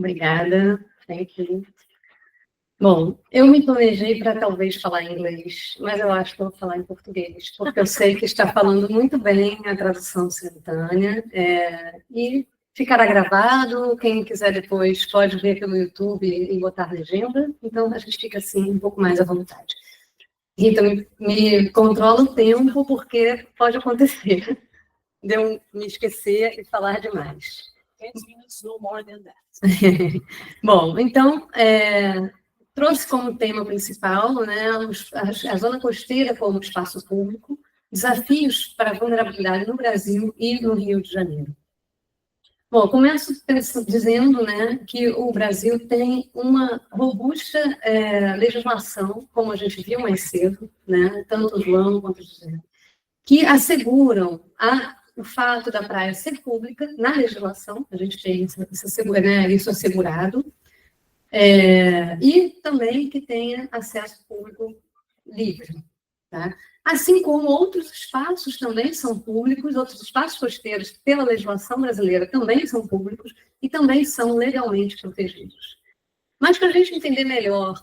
Obrigada. Thank you. Bom, eu me planejei para talvez falar em inglês, mas eu acho que vou falar em português, porque eu sei que está falando muito bem a tradução simultânea, e ficará gravado, quem quiser depois pode ver pelo YouTube e botar legenda, então a gente fica assim um pouco mais à vontade. Rita, me controla o tempo, porque pode acontecer de eu me esquecer e falar demais. 10 minutes, no more than that. Bom, então, trouxe como tema principal, né, a zona costeira como espaço público, desafios para a vulnerabilidade no Brasil e no Rio de Janeiro. Bom, começo dizendo, né, que o Brasil tem uma robusta legislação, como a gente viu mais cedo, né, tanto o João quanto o José, que asseguram o fato da praia ser pública na legislação, a gente tem isso assegurado, e também que tenha acesso público livre, tá? Assim como outros espaços também são públicos, outros espaços costeiros, pela legislação brasileira, também são públicos e também são legalmente protegidos. Mas para a gente entender melhor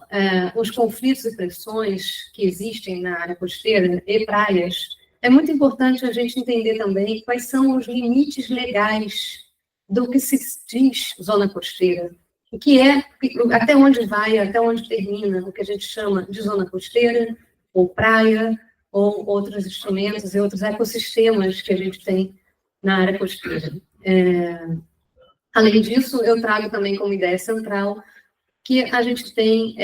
os conflitos e pressões que existem na área costeira e praias, é muito importante a gente entender também quais são os limites legais do que se diz zona costeira, o que é, até onde vai, até onde termina o que a gente chama de zona costeira, ou praia, ou outros instrumentos e outros ecossistemas que a gente tem na área costeira. Além disso, eu trago também como ideia central que a gente tem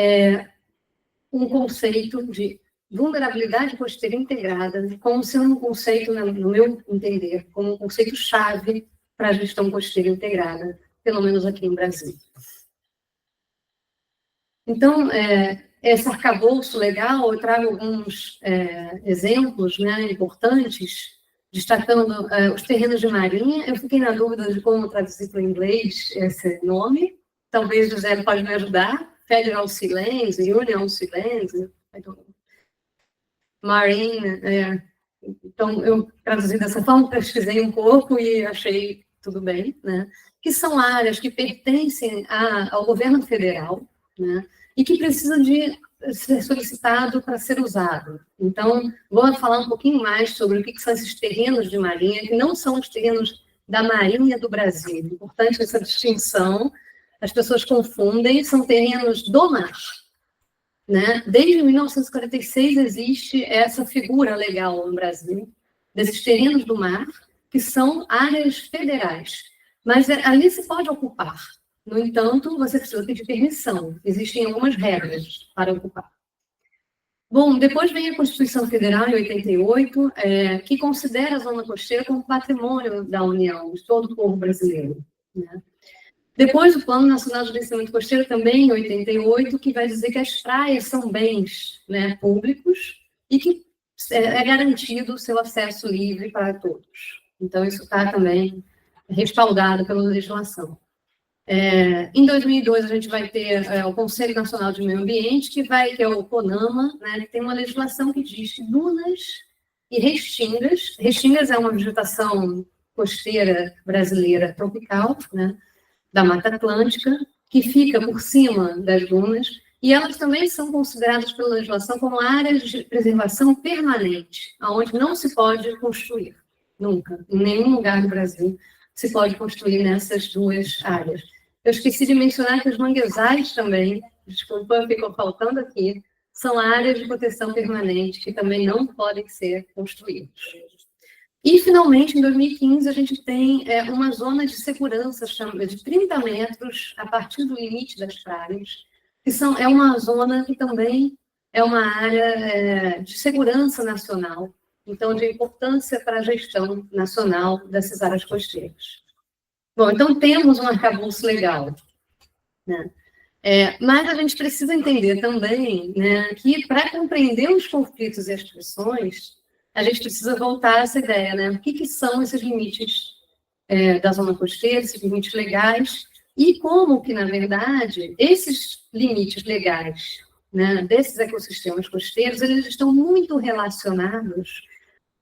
um conceito de vulnerabilidade costeira integrada, como sendo um conceito, no meu entender, como um conceito-chave para a gestão costeira integrada, pelo menos aqui no Brasil. Então, esse arcabouço legal, eu trago alguns exemplos, né, importantes, destacando os terrenos de marinha. Eu fiquei na dúvida de como traduzir para o inglês esse nome. Talvez o José pode me ajudar. Federal Sea Lands, Union Sea Lands, Marine. Então, eu traduzi dessa forma, pesquisei um pouco e achei tudo bem, né? Que são áreas que pertencem ao governo federal, né? E que precisam de ser solicitado para ser usado. Então, vou falar um pouquinho mais sobre o que são esses terrenos de marinha, que não são os terrenos da Marinha do Brasil. Importante essa distinção, as pessoas confundem, são terrenos do mar, né? Desde 1946 existe essa figura legal no Brasil, desses terrenos do mar, que são áreas federais. Mas ali se pode ocupar. No entanto, você precisa pedir permissão. Existem algumas regras para ocupar. Bom, depois vem a Constituição Federal, em 88, que considera a zona costeira como patrimônio da União, de todo o povo brasileiro, né? Depois, o Plano Nacional de Gerenciamento Costeiro, também em 88, que vai dizer que as praias são bens, né, públicos e que é garantido o seu acesso livre para todos. Então, isso está também respaldado pela legislação. Em 2002, a gente vai ter o Conselho Nacional de Meio Ambiente, que é o CONAMA, né, que tem uma legislação que diz que dunas e restingas. Restingas é uma vegetação costeira brasileira tropical, né, da Mata Atlântica, que fica por cima das dunas, e elas também são consideradas pela legislação como áreas de preservação permanente, onde não se pode construir, nunca, em nenhum lugar do Brasil se pode construir nessas duas áreas. Eu esqueci de mencionar que os manguezais também, desculpa, ficou faltando aqui, são áreas de proteção permanente que também não podem ser construídos. E, finalmente, em 2015, a gente tem uma zona de segurança de 30 metros a partir do limite das praias, que é uma zona que também é uma área de segurança nacional, então, de importância para a gestão nacional dessas áreas costeiras. Bom, então, temos um arcabouço legal, né? Mas a gente precisa entender também, né, que, para compreender os conflitos e as pressões, a gente precisa voltar a essa ideia, né? O que são esses limites da zona costeira, esses limites legais, e como que, na verdade, esses limites legais, né, desses ecossistemas costeiros, eles estão muito relacionados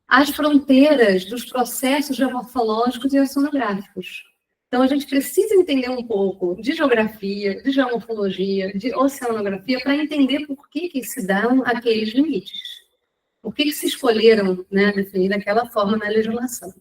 às fronteiras dos processos geomorfológicos e oceanográficos. Então, a gente precisa entender um pouco de geografia, de geomorfologia, de oceanografia, para entender por que se dão aqueles limites. Por que se escolheram, né, definir daquela forma na legislação.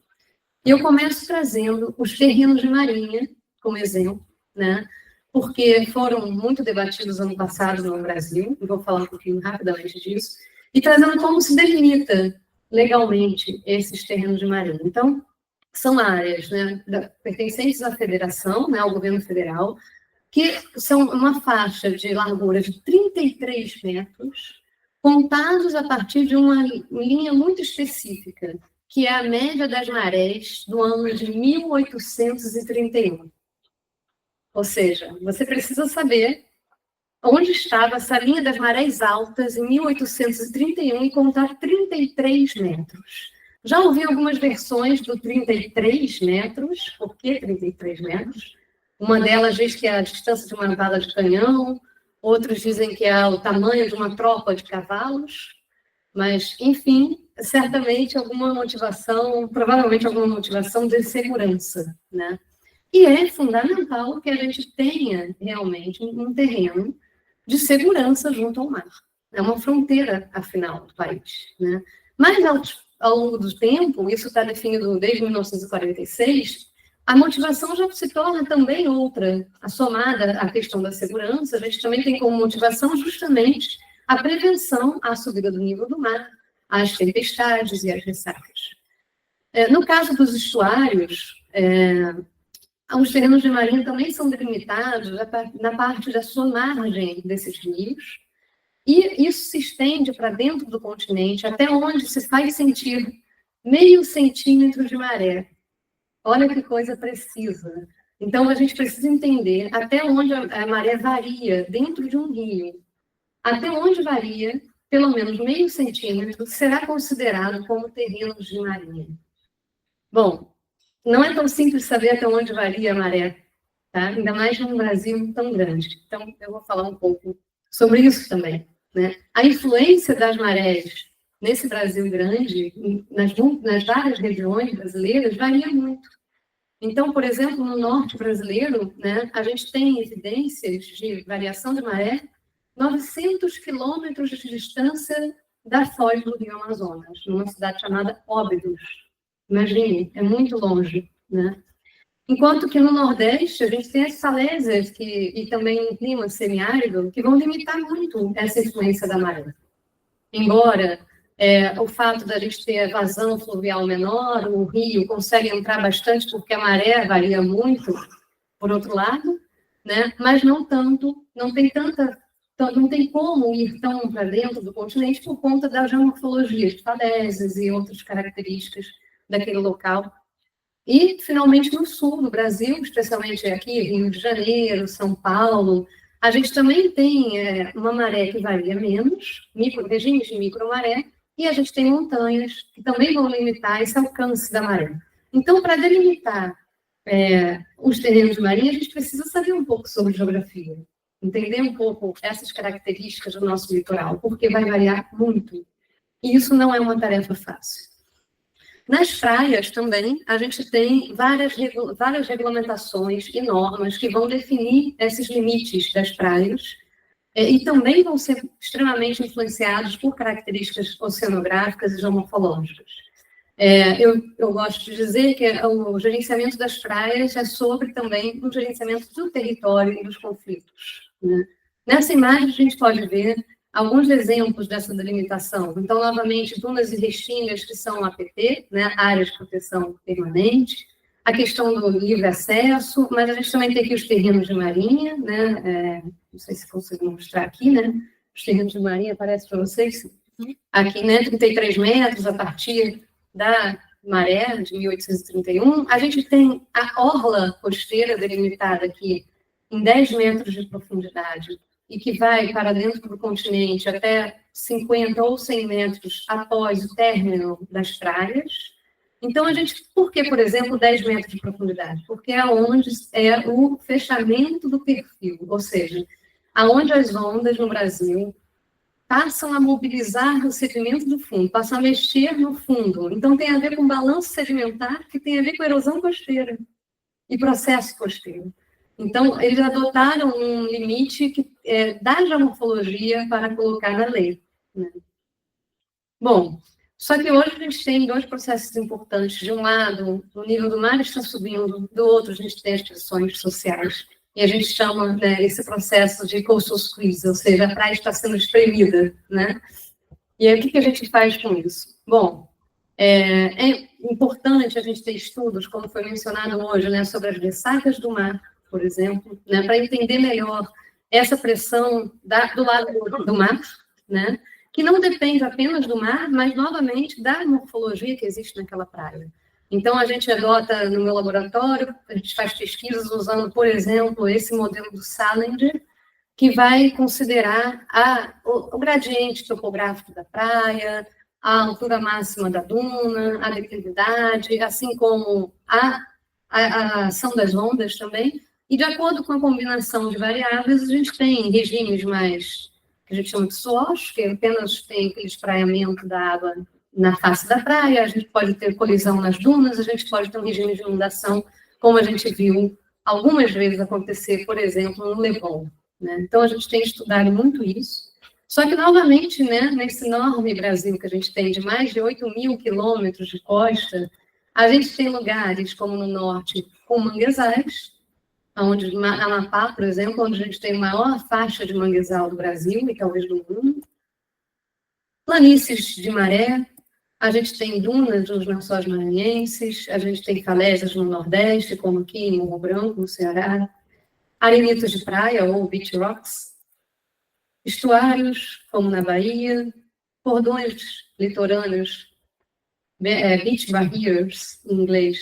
E eu começo trazendo os terrenos de marinha, como exemplo, né, porque foram muito debatidos ano passado no Brasil, e vou falar um pouquinho rapidamente disso, e trazendo como se delimita legalmente esses terrenos de marinha. Então, são áreas, né, pertencentes à federação, né, ao governo federal, que são uma faixa de largura de 33 metros, contados a partir de uma linha muito específica, que é a média das marés do ano de 1831. Ou seja, você precisa saber onde estava essa linha das marés altas em 1831 e contar 33 metros. Já ouvi algumas versões do 33 metros. Por que 33 metros? Uma delas diz que é a distância de uma bala de canhão, outros dizem que é o tamanho de uma tropa de cavalos, mas, enfim, certamente alguma motivação, provavelmente alguma motivação de segurança, né? E é fundamental que a gente tenha realmente um terreno de segurança junto ao mar. É uma fronteira, afinal, do país, né? Mas, ao longo do tempo, isso está definido desde 1946, a motivação já se torna também outra. Somada à questão da segurança, a gente também tem como motivação justamente a prevenção à subida do nível do mar, às tempestades e às ressacas. No caso dos estuários, os terrenos de marinha também são delimitados na parte da sua margem desses rios, e isso se estende para dentro do continente, até onde se faz sentir meio centímetro de maré. Olha que coisa precisa. Então, a gente precisa entender até onde a maré varia dentro de um rio. Até onde varia, pelo menos meio centímetro, será considerado como terrenos de marinha. Bom, não é tão simples saber até onde varia a maré, tá? Ainda mais num Brasil tão grande. Então, eu vou falar um pouco sobre isso também, né? A influência das marés nesse Brasil grande, nas várias regiões brasileiras, varia muito. Então, por exemplo, no norte brasileiro, né, a gente tem evidências de variação de maré 900 quilômetros de distância da foz do Rio Amazonas, numa cidade chamada Óbidos. Imagine, é muito longe, né? Enquanto que no Nordeste, a gente tem as falésias e também um clima semiárido que vão limitar muito essa influência da maré. Embora o fato da gente ter vazão fluvial menor, o rio consegue entrar bastante porque a maré varia muito, por outro lado, né? Mas não tanto, não tem como ir tão para dentro do continente por conta da geomorfologia, de falésias e outras características daquele local. E, finalmente, no sul do Brasil, especialmente aqui, Rio de Janeiro, São Paulo, a gente também tem uma maré que varia menos, regimes de micromaré, e a gente tem montanhas que também vão limitar esse alcance da maré. Então, para delimitar os terrenos de marinha, a gente precisa saber um pouco sobre geografia, entender um pouco essas características do nosso litoral, porque vai variar muito. E isso não é uma tarefa fácil. Nas praias também, a gente tem várias regulamentações e normas que vão definir esses limites das praias e também vão ser extremamente influenciados por características oceanográficas e geomorfológicas. Eu gosto de dizer que o gerenciamento das praias é sobre também o gerenciamento do território e dos conflitos, né? Nessa imagem, a gente pode ver alguns exemplos dessa delimitação. Então, novamente, dunas e restingas, que são APP, né, áreas de proteção permanente, a questão do livre acesso, mas a gente também tem aqui os terrenos de marinha, né, não sei se consigo mostrar aqui, né, os terrenos de marinha, aparece para vocês, aqui, né, 33 metros a partir da maré de 1831, a gente tem a orla costeira delimitada aqui em 10 metros de profundidade, e que vai para dentro do continente até 50 ou 100 metros após o término das praias. Então, por que, por exemplo, 10 metros de profundidade? Porque é onde é o fechamento do perfil, ou seja, aonde as ondas no Brasil passam a mobilizar o sedimento do fundo, passam a mexer no fundo. Então, tem a ver com balanço sedimentar, que tem a ver com erosão costeira. e processo costeiro. Então, eles adotaram um limite da geomorfologia para colocar na lei, né? Bom, só que hoje a gente tem dois processos importantes. De um lado, o nível do mar está subindo, do outro, a gente tem as pressões sociais. E a gente chama, né, esse processo de coastal squeeze, ou seja, a praia está sendo espremida, né? E aí, o que a gente faz com isso? Bom, é importante a gente ter estudos, como foi mencionado hoje, né, sobre as ressacas do mar, por exemplo, né, para entender melhor essa pressão do lado do mar, né, que não depende apenas do mar, mas, novamente, da morfologia que existe naquela praia. Então, a gente adota no meu laboratório, a gente faz pesquisas usando, por exemplo, esse modelo do Salinger, que vai considerar o gradiente topográfico da praia, a altura máxima da duna, a declividade, assim como a ação das ondas também. E, de acordo com a combinação de variáveis, a gente tem regimes mais, que a gente chama de SWASH, que apenas tem aquele espraiamento da água na face da praia, a gente pode ter colisão nas dunas, a gente pode ter um regime de inundação, como a gente viu algumas vezes acontecer, por exemplo, no Leblon, né? Então, a gente tem estudado muito isso. Só que, novamente, né, nesse enorme Brasil que a gente tem, de mais de 8.000 quilômetros de costa, a gente tem lugares, como no norte, com manguezais, onde, Amapá, por exemplo, onde a gente tem a maior faixa de manguezal do Brasil e talvez do mundo. Planícies de maré, a gente tem dunas nos lençóis maranhenses, a gente tem falésias no Nordeste, como aqui em Morro Branco, no Ceará, arenitos de praia, ou beach rocks, estuários, como na Bahia, cordões litorâneos, beach barriers, em inglês,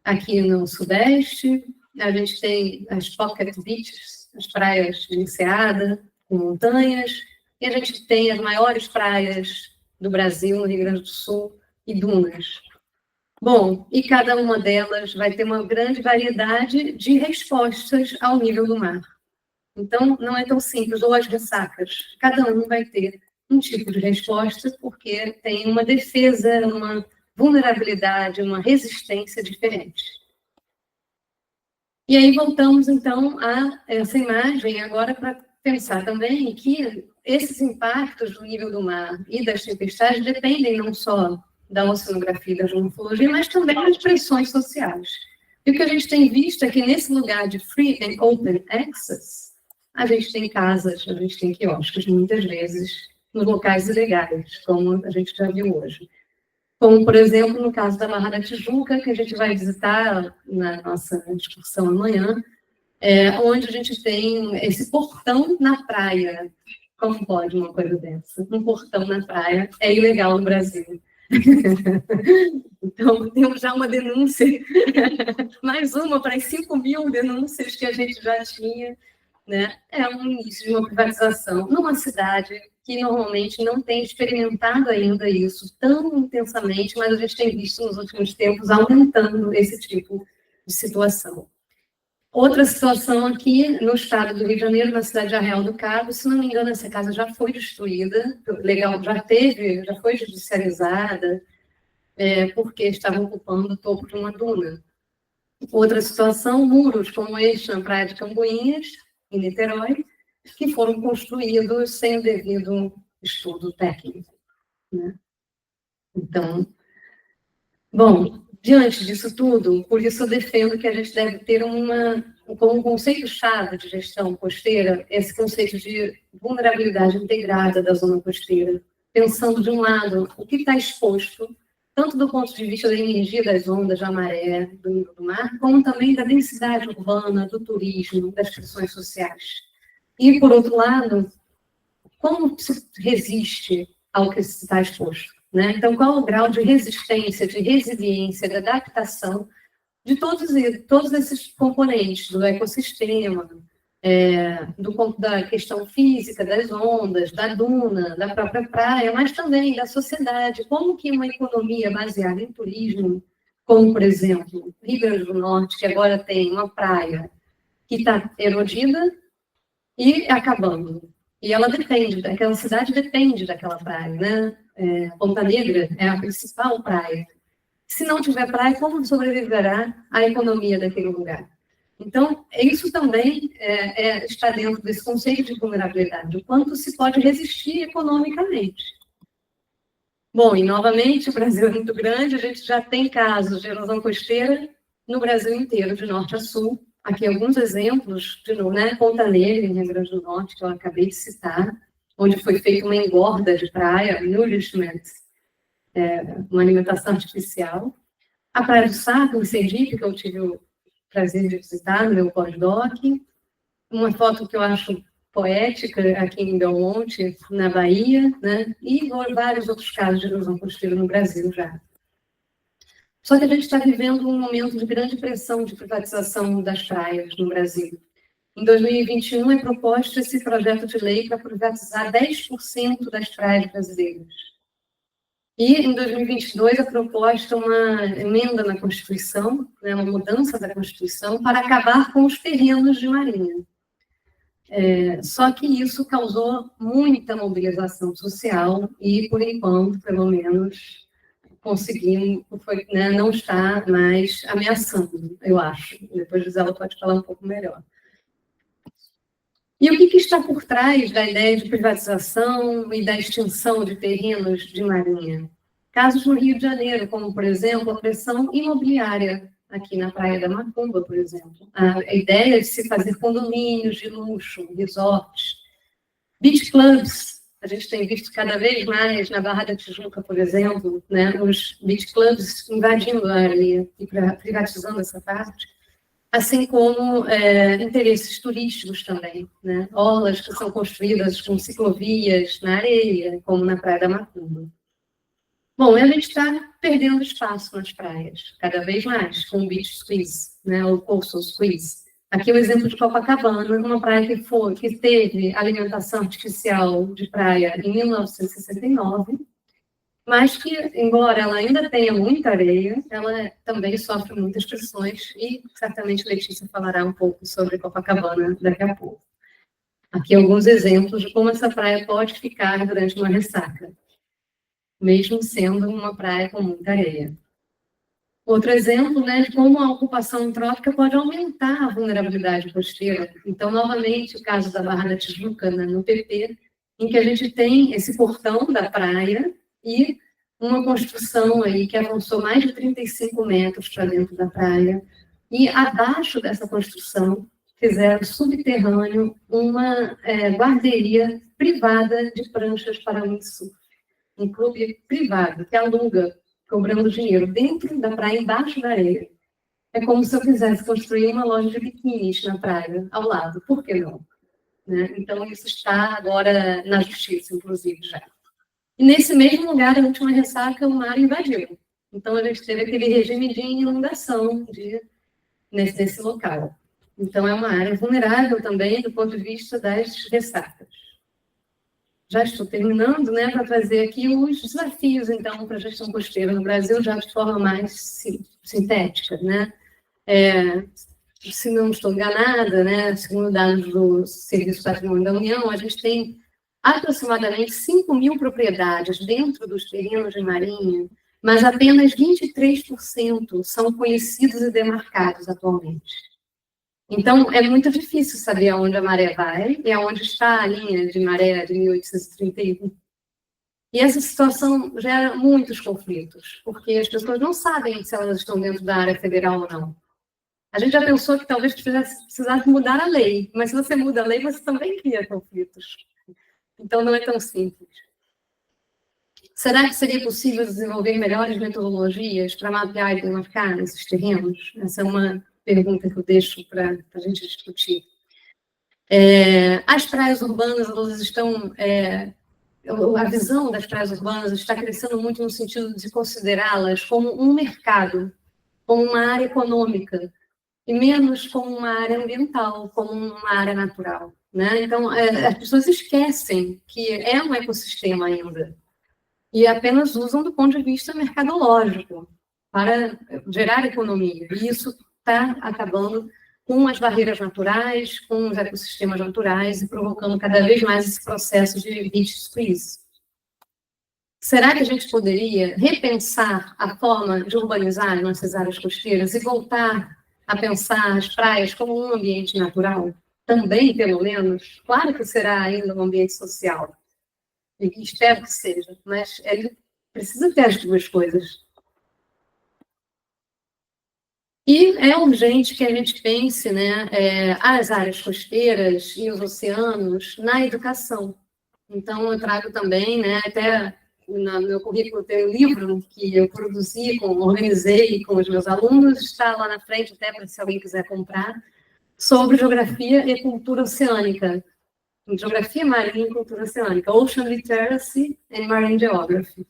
aqui no Sudeste. A gente tem as pocket beaches, as praias de enseada, com montanhas, e a gente tem as maiores praias do Brasil, no Rio Grande do Sul, e dunas. Bom, e cada uma delas vai ter uma grande variedade de respostas ao nível do mar. Então, não é tão simples, ou as ressacas. Cada um vai ter um tipo de resposta, porque tem uma defesa, uma vulnerabilidade, uma resistência diferente. E aí voltamos, então, a essa imagem agora para pensar também que esses impactos do nível do mar e das tempestades dependem não só da oceanografia e da geomorfologia, mas também das pressões sociais. E o que a gente tem visto é que nesse lugar de free and open access, a gente tem casas, a gente tem quiosques, muitas vezes, nos locais ilegais, como a gente já viu hoje. Como, por exemplo, no caso da Barra da Tijuca, que a gente vai visitar na nossa excursão amanhã, onde a gente tem esse portão na praia. Como pode uma coisa dessa? Um portão na praia é ilegal no Brasil. Então, temos já uma denúncia, mais uma para as 5.000 denúncias que a gente já tinha, né? É um início de uma privatização numa cidade que normalmente não tem experimentado ainda isso tão intensamente, mas a gente tem visto nos últimos tempos aumentando esse tipo de situação. Outra situação aqui no estado do Rio de Janeiro, na cidade de Arraial do Cabo, se não me engano, essa casa já foi destruída, legal, já foi judicializada, porque estavam ocupando o topo de uma duna. Outra situação, muros como este na Praia de Camboinhas, em Niterói, que foram construídos sem o devido estudo técnico, né? Então, bom, diante disso tudo, por isso eu defendo que a gente deve ter como um conceito-chave de gestão costeira, esse conceito de vulnerabilidade integrada da zona costeira, pensando, de um lado, o que está exposto, tanto do ponto de vista da energia das ondas, da maré, do nível do mar, como também da densidade urbana, do turismo, das pressões sociais. E, por outro lado, como se resiste ao que está exposto, né? Então, qual o grau de resistência, de resiliência, de adaptação de todos esses componentes do ecossistema, da questão física, das ondas, da duna, da própria praia, mas também da sociedade. Como que uma economia baseada em turismo, como, por exemplo, Rio Grande do Norte, que agora tem uma praia que está erodida e acabando. E ela aquela cidade depende daquela praia, né? Ponta Negra é a principal praia. Se não tiver praia, como sobreviverá a economia daquele lugar? Então, isso também está dentro desse conceito de vulnerabilidade, o quanto se pode resistir economicamente. Bom, e novamente, o Brasil é muito grande, a gente já tem casos de erosão costeira no Brasil inteiro, de norte a sul. Aqui alguns exemplos, de novo, né? Ponta Negra, em Rio Grande do Norte, que eu acabei de citar, onde foi feita uma engorda de praia, nourishment, uma alimentação artificial. A Praia do Saco, em Sergipe, que eu tive o prazer de visitar no meu pós-doc. Uma foto que eu acho poética, aqui em Belmonte, na Bahia, né? E vários outros casos de erosão costeira no Brasil já. Só que a gente está vivendo um momento de grande pressão de privatização das praias no Brasil. Em 2021, é proposto esse projeto de lei para privatizar 10% das praias brasileiras. E, em 2022, é proposta uma emenda na Constituição, né, uma mudança da Constituição, para acabar com os terrenos de marinha. Só que isso causou muita mobilização social e, por enquanto, pelo menos, conseguimos, né, não está mais ameaçando, eu acho. Depois, Gisela pode falar um pouco melhor. E o que está por trás da ideia de privatização e da extinção de terrenos de marinha? Casos no Rio de Janeiro, como, por exemplo, a pressão imobiliária, aqui na Praia da Macumba, por exemplo. A ideia de se fazer condomínios de luxo, resorts, beach clubs. A gente tem visto cada vez mais na Barra da Tijuca, por exemplo, né, os beach clubs invadindo a areia e privatizando essa parte, assim como interesses turísticos também, né? Orlas que são construídas com ciclovias na areia, como na Praia da Macumba. Bom, a gente está perdendo espaço nas praias, cada vez mais, com o beach squeeze, né, o coastal squeeze. Aqui o exemplo de Copacabana, uma praia que teve alimentação artificial de praia em 1969, mas que, embora ela ainda tenha muita areia, ela também sofre muitas pressões e certamente Letícia falará um pouco sobre Copacabana daqui a pouco. Aqui alguns exemplos de como essa praia pode ficar durante uma ressaca, mesmo sendo uma praia com muita areia. Outro exemplo, né, de como a ocupação antrópica pode aumentar a vulnerabilidade costeira. Então, novamente, o caso da Barra da Tijuca, né, no PP, em que a gente tem esse portão da praia e uma construção aí que avançou mais de 35 metros para dentro da praia. E abaixo dessa construção, fizeram subterrâneo uma guarderia privada de pranchas para windsurf. Um clube privado que aluga, cobrando dinheiro dentro da praia, embaixo da areia. É como se eu quisesse construir uma loja de biquínis na praia, ao lado. Por que não? Né? Então, isso está agora na justiça, inclusive, já. E nesse mesmo lugar, na última ressaca, o mar invadiu. Então, a gente teve aquele regime de inundação nesse local. Então, é uma área vulnerável também do ponto de vista das ressacas. Já estou terminando, né, para trazer aqui os desafios, então, para a gestão costeira no Brasil, já de forma mais sintética, né? Se não estou enganada, né, segundo dados do Serviço Patrimônio da União, a gente tem aproximadamente 5.000 propriedades dentro dos terrenos de marinha, mas apenas 23% são conhecidos e demarcados atualmente. Então, é muito difícil saber aonde a maré vai e aonde está a linha de maré de 1831. E essa situação gera muitos conflitos, porque as pessoas não sabem se elas estão dentro da área federal ou não. A gente já pensou que talvez precisasse mudar a lei, mas se você muda a lei, você também cria conflitos. Então, não é tão simples. Será que seria possível desenvolver melhores metodologias para mapear e demarcar esses terrenos? Essa é uma pergunta que eu deixo para a gente discutir. As praias urbanas, elas estão... a visão das praias urbanas está crescendo muito no sentido de considerá-las como um mercado, como uma área econômica, e menos como uma área ambiental, como uma área natural. Né? Então, as pessoas esquecem que é um ecossistema ainda, e apenas usam do ponto de vista mercadológico, para gerar economia. E isso está acabando com as barreiras naturais, com os ecossistemas naturais, e provocando cada vez mais esse processo de beach squeeze. Será que a gente poderia repensar a forma de urbanizar nossas áreas costeiras e voltar a pensar as praias como um ambiente natural? Também, pelo menos, claro que será ainda um ambiente social, e espero que seja, mas ele precisa ter as duas coisas. E é urgente que a gente pense, né, as áreas costeiras e os oceanos na educação. Então, eu trago também, né, até no meu currículo tem um livro que eu produzi, organizei com os meus alunos, está lá na frente até para se alguém quiser comprar, sobre geografia e cultura oceânica. Geografia marinha e cultura oceânica, Ocean Literacy and Marine Geography.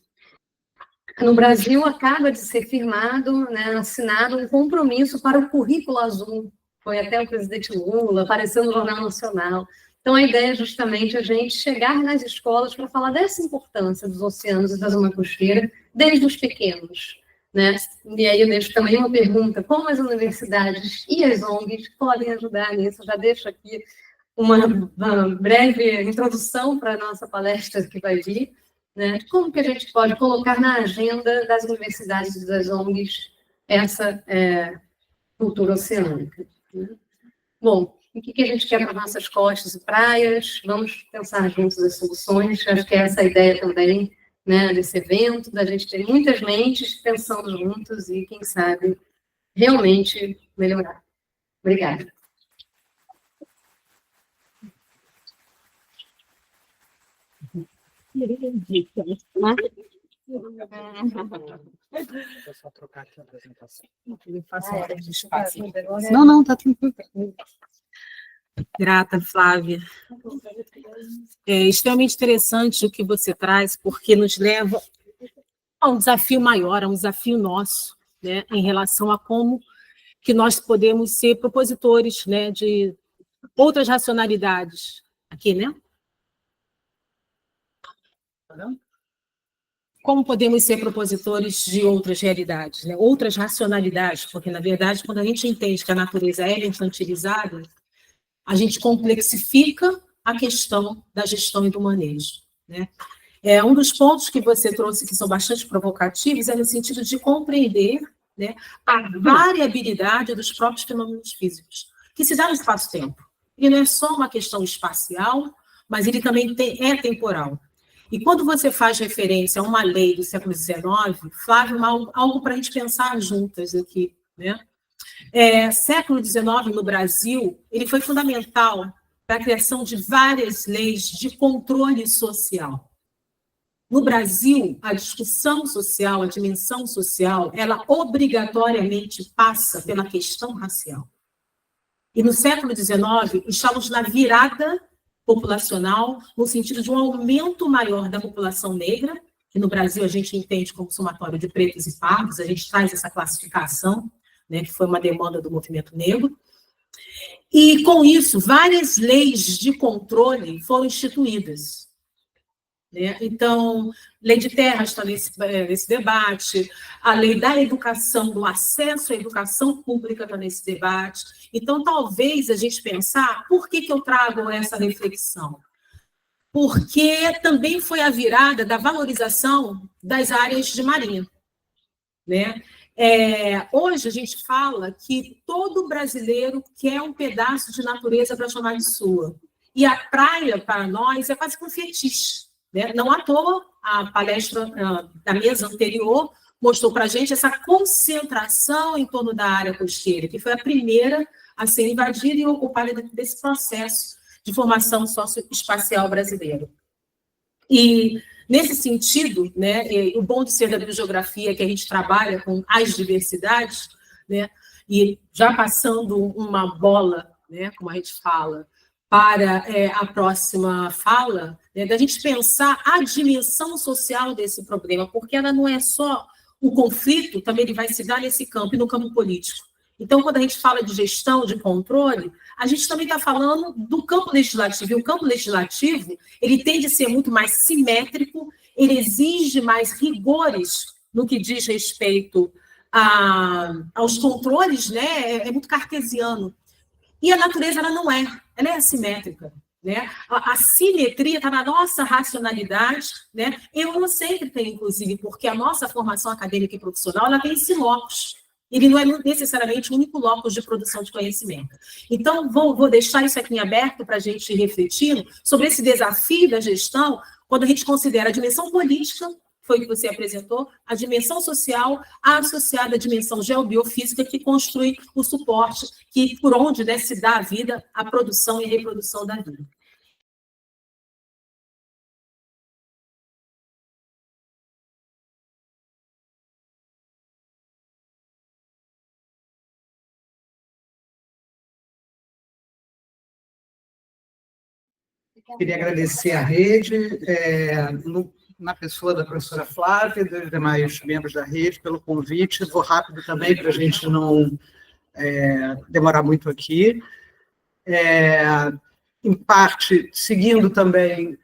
No Brasil, acaba de ser firmado, né, assinado um compromisso para o currículo azul. Foi até o presidente Lula, apareceu no Jornal Nacional. Então, a ideia é justamente a gente chegar nas escolas para falar dessa importância dos oceanos e da zona costeira, desde os pequenos. Né? E aí eu deixo também uma pergunta, como as universidades e as ONGs podem ajudar nisso? Eu já deixo aqui uma breve introdução para a nossa palestra que vai vir. Né? Como que a gente pode colocar na agenda das universidades e das ONGs essa cultura oceânica? Né? Bom, o que a gente quer para nossas costas e praias? Vamos pensar juntos as soluções. Acho que é essa a ideia também, né, desse evento, da gente ter muitas mentes pensando juntos e, quem sabe, realmente melhorar. Obrigada. Vou só trocar aqui a apresentação. Não, tá tranquilo. Grata, Flávia. É extremamente interessante o que você traz, porque nos leva a um desafio maior, a um desafio nosso, né, em relação a como que nós podemos ser propositores, né, de outras racionalidades. Aqui, né? Como podemos ser propositores de outras realidades, né? Outras racionalidades, porque, na verdade, quando a gente entende que a natureza é infantilizada, a gente complexifica a questão da gestão e do manejo. Né? Um dos pontos que você trouxe, que são bastante provocativos, é no sentido de compreender, né, a variabilidade dos próprios fenômenos físicos, que se dá no espaço-tempo. E não é só uma questão espacial, mas ele também é temporal. E quando você faz referência a uma lei do século XIX, Flávio, algo para a gente pensar juntas aqui, né? Século XIX, no Brasil, ele foi fundamental para a criação de várias leis de controle social. No Brasil, a discussão social, a dimensão social, ela obrigatoriamente passa pela questão racial. E no século XIX, estamos na virada populacional, no sentido de um aumento maior da população negra, que no Brasil a gente entende como somatório de pretos e pardos, a gente traz essa classificação, né, que foi uma demanda do movimento negro. E, com isso, várias leis de controle foram instituídas. Né? Então, lei de terras está nesse debate, a lei da educação, do acesso à educação pública está nesse debate. Então, talvez a gente pensar, por que eu trago essa reflexão? Porque também foi a virada da valorização das áreas de marinha. Né? Hoje a gente fala que todo brasileiro quer um pedaço de natureza para chamar de sua. E a praia, para nós, é quase que um fetiche. Né? Não à toa, a palestra da mesa anterior mostrou para a gente essa concentração em torno da área costeira, que foi a primeira a ser invadida e ocupada desse processo de formação socioespacial brasileiro. E, nesse sentido, né, o bom de ser da biogeografia é que a gente trabalha com as diversidades, né, e já passando uma bola, né, como a gente fala, para a próxima fala, né, da gente pensar a dimensão social desse problema, porque ela não é só o conflito, também ele vai se dar nesse campo e no campo político. Então, quando a gente fala de gestão, de controle, a gente também está falando do campo legislativo. E o campo legislativo, ele tende a ser muito mais simétrico, ele exige mais rigores no que diz respeito aos controles, né? É muito cartesiano. E a natureza, ela não é, ela é assimétrica. né? A simetria está na nossa racionalidade, né? Eu não sempre tenho, inclusive, porque a nossa formação acadêmica e profissional ela tem esse locus. Ele não é necessariamente o único locus de produção de conhecimento. Então, vou deixar isso aqui em aberto para a gente refletir sobre esse desafio da gestão, quando a gente considera a dimensão política, foi o que você apresentou, a dimensão social associada à dimensão geobiofísica que construi o suporte que, por onde, né, se dá a vida, a produção e a reprodução da vida. Queria agradecer à rede, na pessoa da professora Flávia e dos demais membros da rede, pelo convite. Vou rápido também, para a gente não demorar muito aqui. Em parte, seguindo também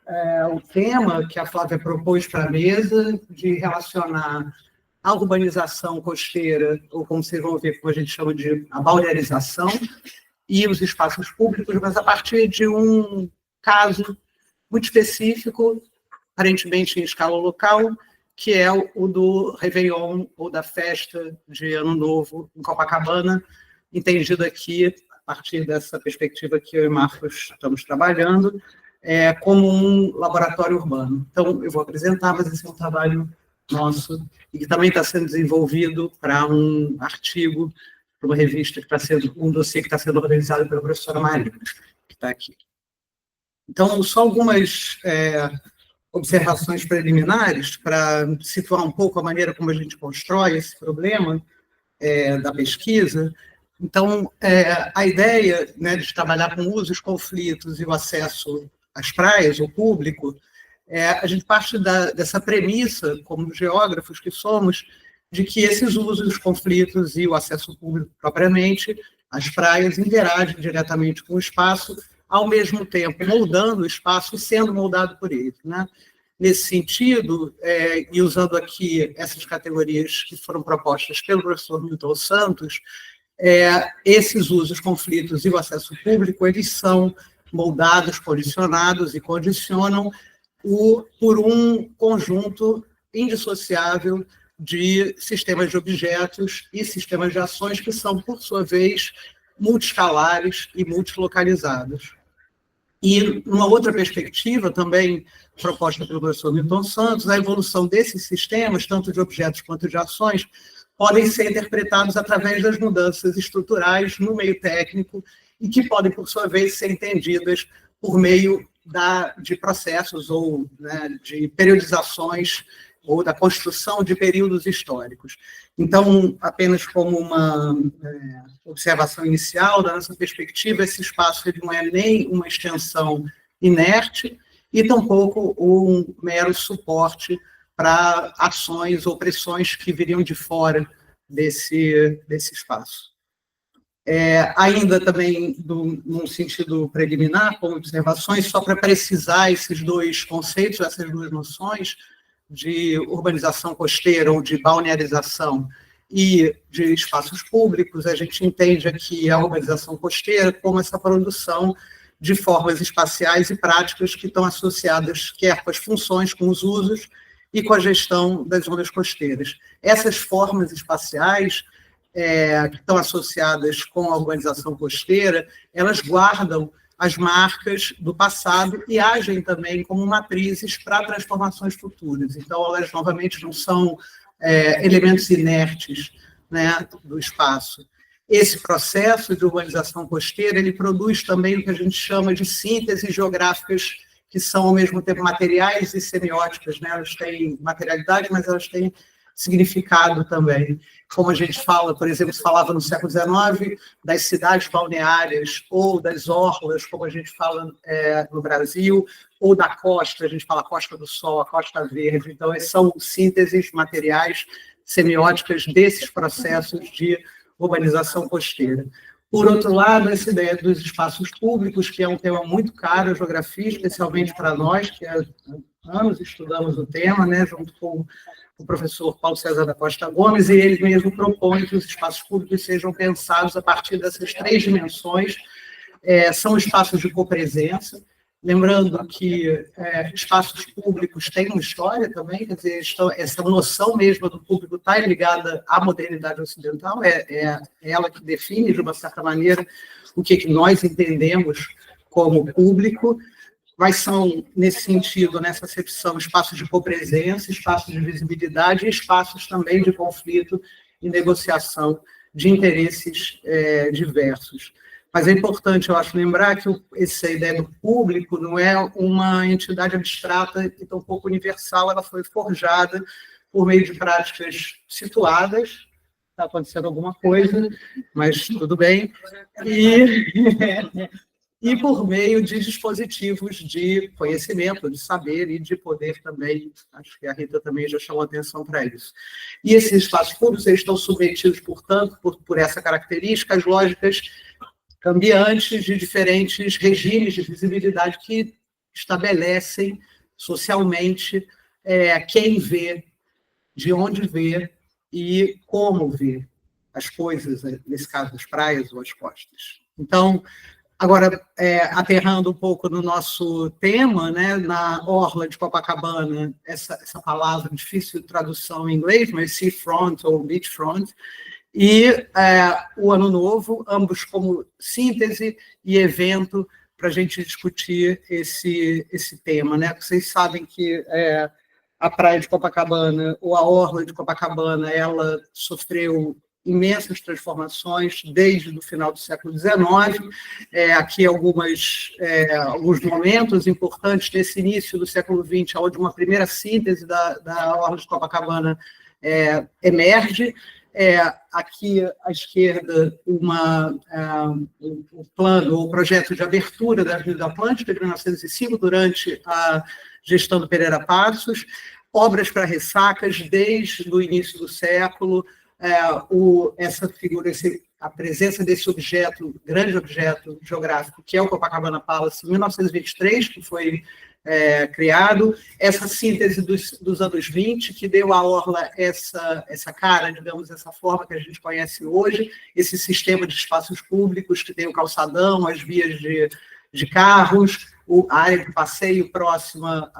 o tema que a Flávia propôs para a mesa, de relacionar a urbanização costeira, ou como vocês vão ver, como a gente chama de a balnearização, e os espaços públicos, mas a partir de um caso muito específico, aparentemente em escala local, que é o do Réveillon, ou da festa de Ano Novo em Copacabana, entendido aqui, a partir dessa perspectiva que eu e Marcos estamos trabalhando, como um laboratório urbano. Então, eu vou apresentar, mas esse é um trabalho nosso, e que também está sendo desenvolvido para um artigo, para uma revista, que está sendo, um dossiê que está sendo organizado pela professora Maria, que está aqui. Então, só algumas observações preliminares para situar um pouco a maneira como a gente constrói esse problema da pesquisa. Então, a ideia, né, de trabalhar com usos, conflitos e o acesso às praias, ao público, a gente parte dessa premissa, como geógrafos que somos, de que esses usos, conflitos e o acesso público propriamente, às praias, interagem diretamente com o espaço, ao mesmo tempo moldando o espaço e sendo moldado por ele, né? Nesse sentido, e usando aqui essas categorias que foram propostas pelo professor Milton Santos, esses usos, conflitos e o acesso público, eles são moldados, condicionados e condicionam por um conjunto indissociável de sistemas de objetos e sistemas de ações que são, por sua vez, multiscalares e multilocalizados. E, numa outra perspectiva, também proposta pelo professor Milton Santos, a evolução desses sistemas, tanto de objetos quanto de ações, podem ser interpretados através das mudanças estruturais no meio técnico e que podem, por sua vez, ser entendidas por meio de processos ou, né, de periodizações ou da construção de períodos históricos. Então, apenas como uma observação inicial, da nossa perspectiva, esse espaço ele não é nem uma extensão inerte e tampouco um mero suporte para ações ou pressões que viriam de fora desse espaço. Ainda também, num sentido preliminar, como observações, só para precisar esses dois conceitos, essas duas noções, de urbanização costeira ou de balnearização e de espaços públicos, a gente entende aqui a urbanização costeira como essa produção de formas espaciais e práticas que estão associadas quer com as funções, com os usos e com a gestão das zonas costeiras. Essas formas espaciais que estão associadas com a urbanização costeira, elas guardam as marcas do passado e agem também como matrizes para transformações futuras. Então, elas, novamente, não são elementos inertes, né, do espaço. Esse processo de urbanização costeira, ele produz também o que a gente chama de sínteses geográficas, que são, ao mesmo tempo, materiais e semióticas, né? Elas têm materialidade, mas elas têm significado também. Como a gente fala, por exemplo, se falava no século XIX das cidades balneárias ou das orlas, como a gente fala no Brasil, ou da costa, a gente fala Costa do Sol, a Costa Verde. Então, são sínteses materiais semióticas desses processos de urbanização costeira. Por outro lado, essa ideia dos espaços públicos, que é um tema muito caro à geografia, especialmente para nós, que há anos estudamos o tema, né, junto com o professor Paulo César da Costa Gomes, e ele mesmo propõe que os espaços públicos sejam pensados a partir dessas três dimensões. São espaços de copresença, lembrando que espaços públicos têm uma história também, quer dizer, essa noção mesmo do público está ligada à modernidade ocidental, é ela que define, de uma certa maneira, o que nós entendemos como público. Quais são, nesse sentido, nessa acepção, espaços de copresença, espaços de visibilidade e espaços também de conflito e negociação de interesses diversos. Mas é importante, eu acho, lembrar que essa ideia do público não é uma entidade abstrata e tão pouco universal, ela foi forjada por meio de práticas situadas. Está acontecendo alguma coisa, mas tudo bem. E por meio de dispositivos de conhecimento, de saber e de poder também. Acho que a Rita também já chamou atenção para isso. E esses espaços públicos eles estão submetidos, portanto, por essa característica, às lógicas cambiantes de diferentes regimes de visibilidade que estabelecem socialmente quem vê, de onde vê e como vê as coisas, nesse caso, as praias ou as costas. Então, agora, aterrando um pouco no nosso tema, né, na orla de Copacabana, essa palavra difícil de tradução em inglês, mas seafront ou beachfront, e o Ano Novo, ambos como síntese e evento para a gente discutir esse tema. Né? Vocês sabem que a praia de Copacabana, ou a orla de Copacabana, ela sofreu imensas transformações desde o final do século XIX. Aqui alguns momentos importantes desse início do século XX, onde uma primeira síntese da orla de Copacabana emerge. Aqui à esquerda, o plano, o projeto de abertura da Avenida Atlântica, de 1905, durante a gestão do Pereira Passos, obras para ressacas desde o início do século, essa figura, a presença desse objeto, grande objeto geográfico, que é o Copacabana Palace, em 1923, que foi criado, essa síntese dos anos 20, que deu à orla essa cara, digamos, essa forma que a gente conhece hoje, esse sistema de espaços públicos que tem o calçadão, as vias de carros, a área de passeio próxima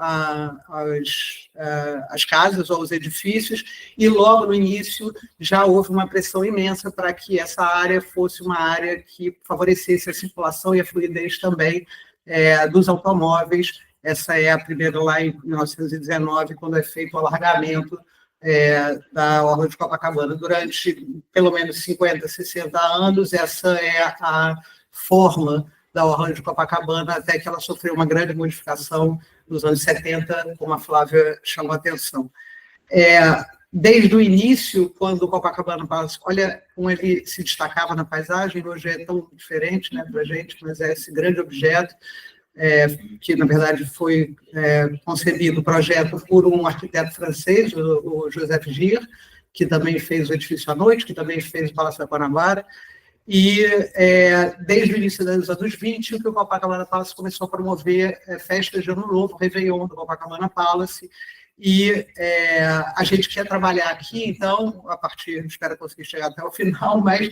às casas ou aos edifícios, e logo no início já houve uma pressão imensa para que essa área fosse uma área que favorecesse a circulação e a fluidez também dos automóveis. Essa é a primeira lá em 1919, quando é feito o alargamento da orla de Copacabana. Durante pelo menos 50, 60 anos, essa é a forma da orla de Copacabana, até que ela sofreu uma grande modificação nos anos 70, como a Flávia chamou a atenção. Desde o início, quando o Copacabana Palace, olha como ele se destacava na paisagem, hoje é tão diferente, né, para a gente, mas é esse grande objeto, que, na verdade, foi concebido o projeto por um arquiteto francês, o Joseph Gir, que também fez o edifício à noite, que também fez o Palácio da Guanabara, e desde o início dos anos 20, o que o Copacabana Palace começou a promover festas de Ano Novo, Réveillon do Copacabana Palace, e a gente quer trabalhar aqui, então, a partir, espero conseguir chegar até o final, mas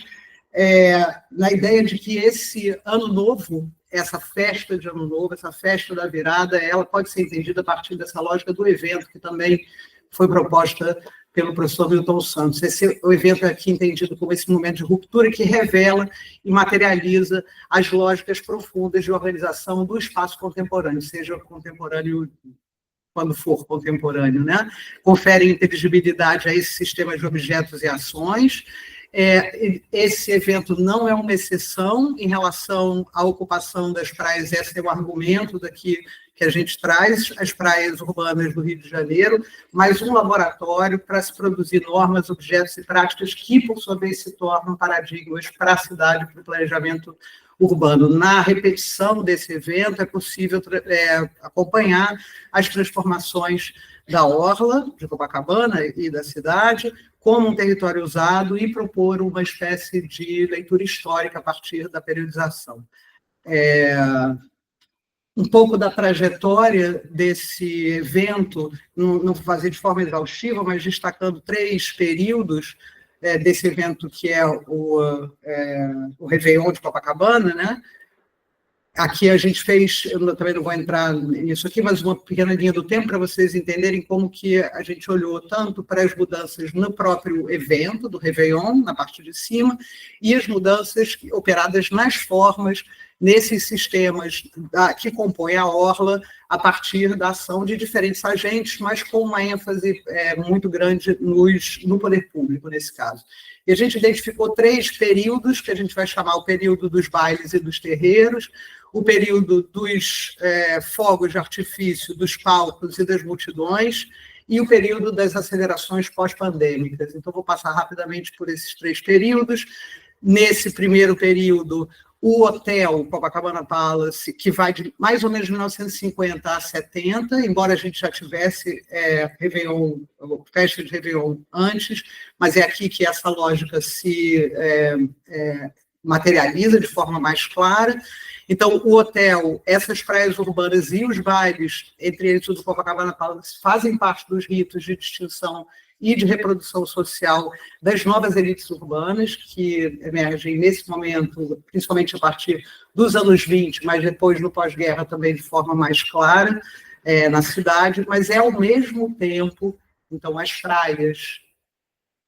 na ideia de que esse Ano Novo, essa festa de Ano Novo, essa festa da virada, ela pode ser entendida a partir dessa lógica do evento, que também foi proposta pelo professor Milton Santos. O evento é aqui entendido como esse momento de ruptura que revela e materializa as lógicas profundas de organização do espaço contemporâneo, seja contemporâneo quando for contemporâneo, né? Confere inteligibilidade a esse sistema de objetos e ações. Esse evento não é uma exceção em relação à ocupação das praias, esse é o argumento daqui que a gente traz, as praias urbanas do Rio de Janeiro, mas um laboratório para se produzir normas, objetos e práticas que, por sua vez, se tornam paradigmas para a cidade, para o planejamento urbano. Na repetição desse evento, é possível acompanhar as transformações da orla de Copacabana e da cidade como um território usado e propor uma espécie de leitura histórica a partir da periodização. Um pouco da trajetória desse evento, não fazer de forma exaustiva, mas destacando 3 períodos desse evento, que é o Réveillon de Copacabana, né? Aqui a gente fez, eu também não vou entrar nisso aqui, mas uma pequena linha do tempo para vocês entenderem como que a gente olhou tanto para as mudanças no próprio evento do Réveillon, na parte de cima, e as mudanças operadas nas formas, nesses sistemas que compõem a orla, a partir da ação de diferentes agentes, mas com uma ênfase muito grande no poder público, nesse caso. E a gente identificou 3 períodos, que a gente vai chamar o período dos bailes e dos terreiros, o período dos fogos de artifício, dos palcos e das multidões, e o período das acelerações pós-pandêmicas. Então, vou passar rapidamente por esses 3 períodos. Nesse primeiro período, o hotel Copacabana Palace, que vai de mais ou menos de 1950 a 70, embora a gente já tivesse Réveillon, festa de Réveillon antes, mas é aqui que essa lógica se materializa de forma mais clara. Então, o hotel, essas praias urbanas e os bailes, entre eles o do Copacabana Palace, fazem parte dos ritos de distinção e de reprodução social das novas elites urbanas, que emergem nesse momento, principalmente a partir dos anos 20, mas depois, no pós-guerra, também de forma mais clara na cidade, mas ao mesmo tempo, então, as praias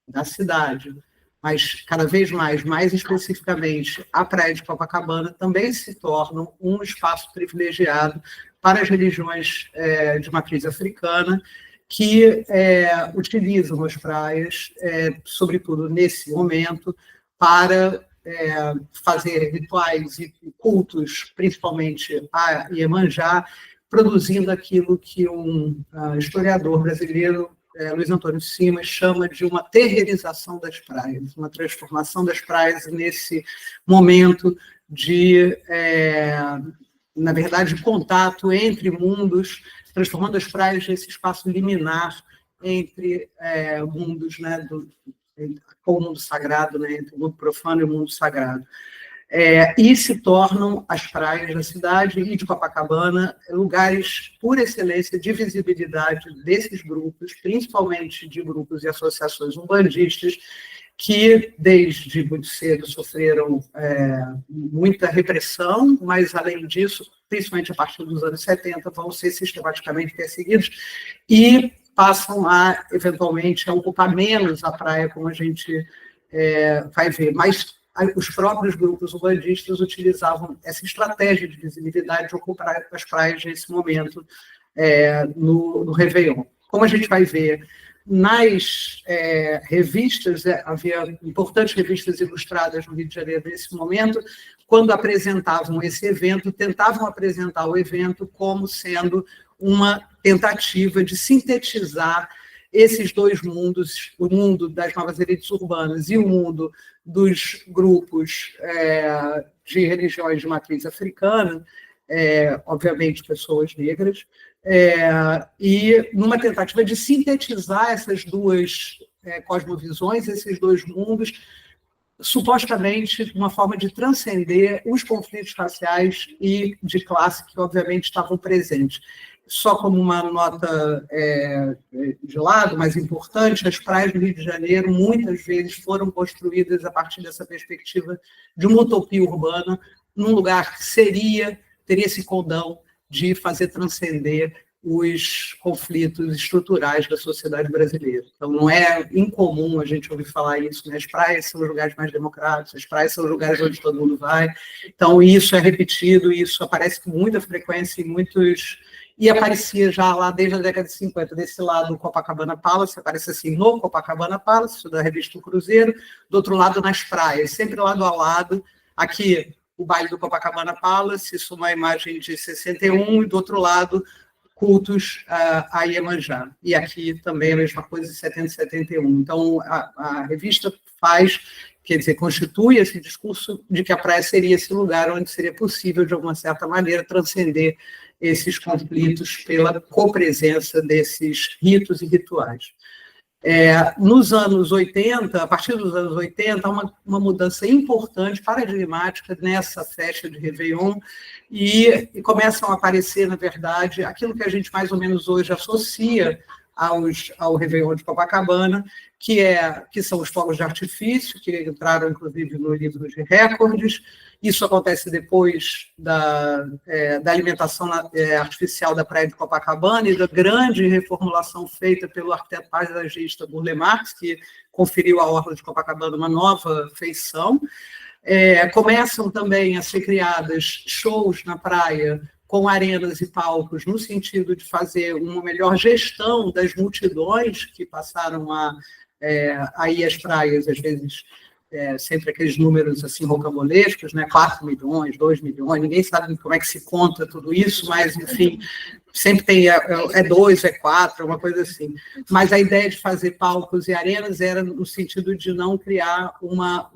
da cidade, mas cada vez mais especificamente a praia de Copacabana, também se tornam um espaço privilegiado para as religiões de matriz africana, que utilizam as praias, sobretudo nesse momento, para fazer rituais e cultos, principalmente a Iemanjá, produzindo aquilo que um historiador brasileiro, Luiz Antônio Simas, chama de uma terreirização das praias, uma transformação das praias nesse momento de, na verdade, contato entre mundos, transformando as praias nesse espaço liminar entre mundos, né, com o mundo sagrado, né, entre o mundo profano e o mundo sagrado. E se tornam as praias da cidade e de Copacabana lugares, por excelência, de visibilidade desses grupos, principalmente de grupos e associações umbandistas, que desde muito cedo sofreram muita repressão, mas, além disso, principalmente a partir dos anos 70, vão ser sistematicamente perseguidos e passam a, eventualmente, a ocupar menos a praia, como a gente vai ver. Mas os próprios grupos umbandistas utilizavam essa estratégia de visibilidade de ocupar as praias nesse momento no Réveillon. Como a gente vai ver, nas revistas, havia importantes revistas ilustradas no Rio de Janeiro nesse momento, quando apresentavam esse evento, tentavam apresentar o evento como sendo uma tentativa de sintetizar esses 2 mundos, o mundo das novas elites urbanas e o mundo dos grupos de religiões de matriz africana, obviamente pessoas negras, e numa tentativa de sintetizar essas 2 cosmovisões, esses 2 mundos, supostamente uma forma de transcender os conflitos raciais e de classe que, obviamente, estavam presentes. Só como uma nota de lado, mais importante, as praias do Rio de Janeiro muitas vezes foram construídas a partir dessa perspectiva de uma utopia urbana, num lugar que teria esse condão de fazer transcender os conflitos estruturais da sociedade brasileira. Então, não é incomum a gente ouvir falar isso, né? As praias são os lugares mais democráticos, as praias são os lugares onde todo mundo vai. Então, isso é repetido, isso aparece com muita frequência em muitos... E aparecia já lá desde a década de 50, desse lado, o Copacabana Palace, aparece assim, no Copacabana Palace, da revista O Cruzeiro, do outro lado, nas praias, sempre lado a lado. Aqui, o baile do Copacabana Palace, isso é uma imagem de 61, e do outro lado, cultos a Iemanjá. E aqui também a mesma coisa, de 70 e 71. Então, a revista faz, quer dizer, constitui esse discurso de que a praia seria esse lugar onde seria possível, de alguma certa maneira, transcender esses conflitos pela copresença desses ritos e rituais. Nos anos 80, a partir dos anos 80, há uma mudança importante, paradigmática, nessa festa de Réveillon, e começam a aparecer, na verdade, aquilo que a gente mais ou menos hoje associa ao Réveillon de Copacabana, que são os fogos de artifício, que entraram, inclusive, no livro de recordes. Isso acontece depois da alimentação artificial da praia de Copacabana e da grande reformulação feita pelo arquiteto paisagista Burle Marx, que conferiu à orla de Copacabana uma nova feição. Começam também a ser criadas shows na praia com arenas e palcos, no sentido de fazer uma melhor gestão das multidões que passaram a ir às praias, às vezes sempre aqueles números assim rocambolescos, né? 4 milhões, 2 milhões, ninguém sabe como é que se conta tudo isso, mas, enfim, sempre tem 2, 4, uma coisa assim. Mas a ideia de fazer palcos e arenas era no sentido de não criar uma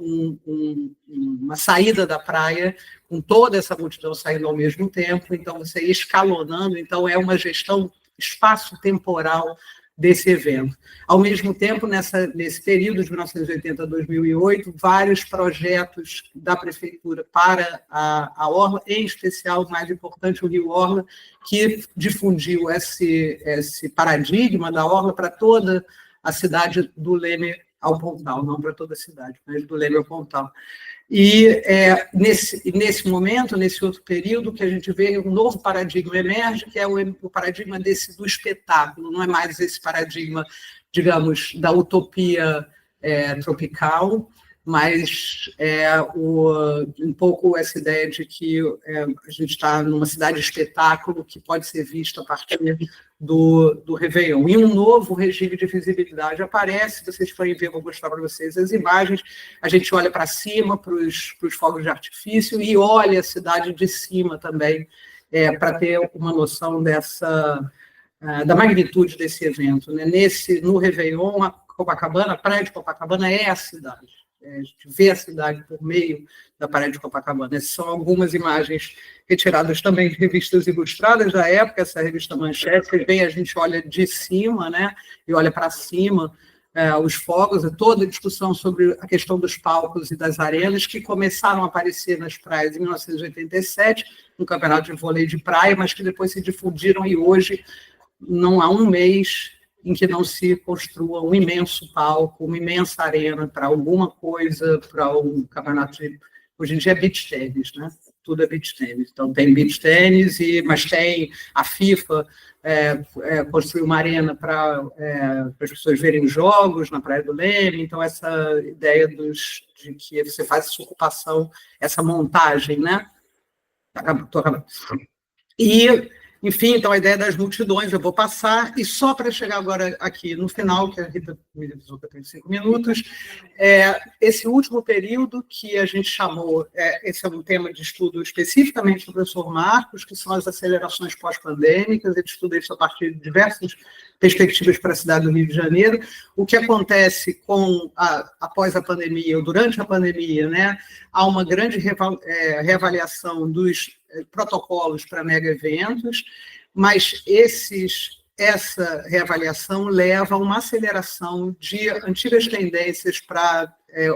saída da praia com toda essa multidão saindo ao mesmo tempo, então você ia escalonando, então é uma gestão espaço-temporal desse evento. Ao mesmo tempo, nesse período de 1980 a 2008, vários projetos da prefeitura para a Orla, em especial, o mais importante, o Rio Orla, que difundiu esse paradigma da Orla para toda a cidade do Leme ao Pontal, não para toda a cidade, mas do Leme ao Pontal. E nesse momento, nesse outro período, que a gente vê um novo paradigma emerge, que é o paradigma do espetáculo, não é mais esse paradigma, digamos, da utopia tropical, mas um pouco essa ideia de que a gente está numa cidade de espetáculo que pode ser vista a partir do Réveillon. E um novo regime de visibilidade aparece, se vocês forem ver, vou mostrar para vocês as imagens, a gente olha para cima, para os fogos de artifício, e olha a cidade de cima também, para ter uma noção da magnitude desse evento, né? No Réveillon, a praia de Copacabana é a cidade. A gente vê a cidade por meio da praia de Copacabana. Essas são algumas imagens retiradas também de revistas ilustradas da época, essa revista Manchete, vocês veem, a gente olha de cima, né, e olha para cima os fogos, toda a discussão sobre a questão dos palcos e das arenas, que começaram a aparecer nas praias em 1987, no campeonato de vôlei de praia, mas que depois se difundiram, e hoje não há um mês em que não se construa um imenso palco, uma imensa arena para alguma coisa, para um campeonato de... Hoje em dia é beach tênis, né? Tudo é beach tênis. Então, tem beach tênis, mas tem a FIFA construiu uma arena para as pessoas verem jogos na Praia do Leme. Então, essa ideia de que você faz essa ocupação, essa montagem, né? Estou acabando. E... Enfim, então a ideia das multidões, eu vou passar, e só para chegar agora aqui no final, que a Rita me avisou que eu tenho 5 minutos, esse último período que a gente chamou, esse é um tema de estudo especificamente do professor Marcos, que são as acelerações pós-pandêmicas, ele estuda isso a partir de diversas perspectivas para a cidade do Rio de Janeiro. O que acontece após a pandemia, ou durante a pandemia, né, há uma grande reavaliação dos protocolos para mega-eventos, mas essa reavaliação leva a uma aceleração de antigas tendências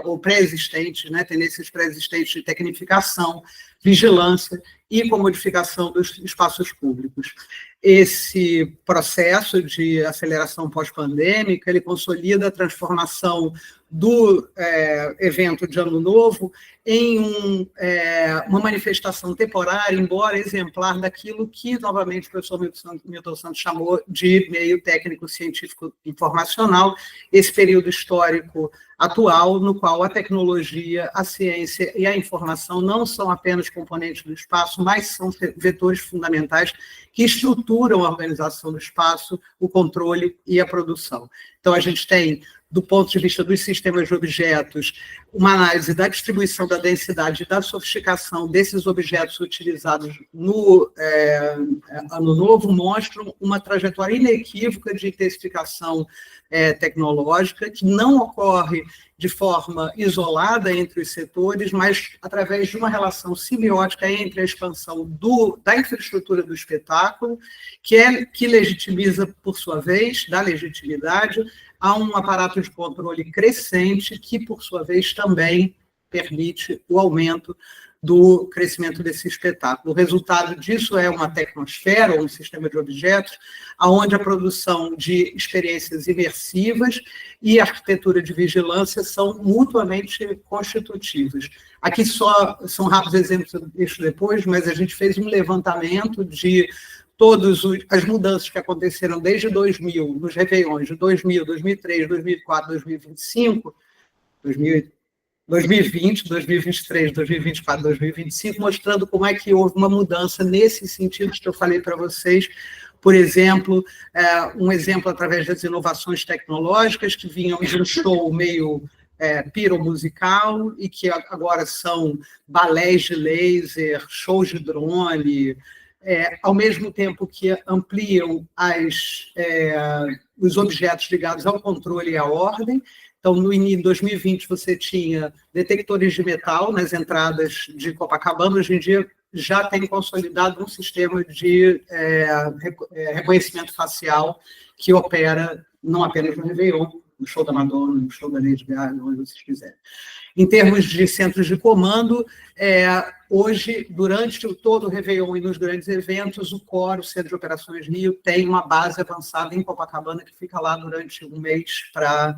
ou pré-existentes, né, tendências pré-existentes de tecnificação, vigilância e comodificação dos espaços públicos. Esse processo de aceleração pós-pandêmica, ele consolida a transformação do evento de Ano Novo em uma manifestação temporária, embora exemplar, daquilo que, novamente, o professor Milton Santos chamou de meio técnico científico informacional, esse período histórico atual, no qual a tecnologia, a ciência e a informação não são apenas componentes do espaço, mas são vetores fundamentais que estruturam a organização do espaço, o controle e a produção. Então, a gente tem, do ponto de vista dos sistemas de objetos, uma análise da distribuição da densidade e da sofisticação desses objetos utilizados no Ano Novo, mostram uma trajetória inequívoca de intensificação tecnológica, que não ocorre de forma isolada entre os setores, mas através de uma relação simbiótica entre a expansão da infraestrutura do espetáculo, que legitimiza, por sua vez, dá legitimidade a um aparato de controle crescente que, por sua vez, também permite o aumento do crescimento desse espetáculo. O resultado disso é uma tecnosfera, ou um sistema de objetos, onde a produção de experiências imersivas e a arquitetura de vigilância são mutuamente constitutivas. Aqui só são rápidos exemplos disso depois, mas a gente fez um levantamento de todas as mudanças que aconteceram desde 2000, nos réveillons de 2000, 2003, 2004, 2025, 2020, 2023, 2024, 2025, mostrando como é que houve uma mudança nesses sentidos que eu falei para vocês. Por exemplo, um exemplo através das inovações tecnológicas que vinham de um show meio piromusical e que agora são balés de laser, shows de drone, ao mesmo tempo que ampliam os objetos ligados ao controle e à ordem. Então, em 2020, você tinha detectores de metal nas entradas de Copacabana. Hoje em dia, já tem consolidado um sistema de reconhecimento facial que opera não apenas no Réveillon, no show da Madonna, no show da Lady Gaga, onde vocês quiserem. Em termos de centros de comando, hoje, durante todo o Réveillon e nos grandes eventos, o COR, o Centro de Operações Rio, tem uma base avançada em Copacabana que fica lá durante um mês para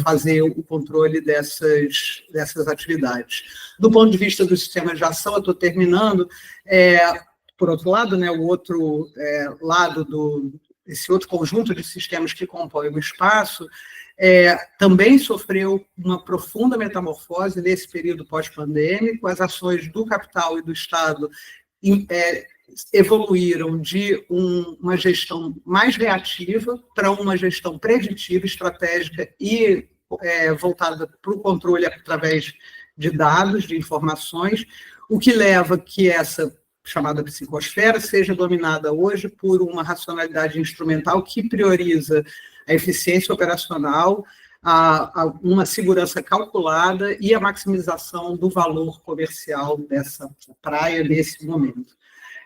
fazer o controle dessas atividades. Do ponto de vista dos sistemas de ação, eu estou terminando, por outro lado, né, o outro lado esse outro conjunto de sistemas que compõem o espaço, também sofreu uma profunda metamorfose nesse período pós-pandêmico. As ações do capital e do Estado evoluíram de uma gestão mais reativa para uma gestão preditiva, estratégica e voltada para o controle através de dados, de informações, o que leva que essa chamada psicosfera seja dominada hoje por uma racionalidade instrumental que prioriza a eficiência operacional, uma segurança calculada e a maximização do valor comercial dessa praia nesse momento.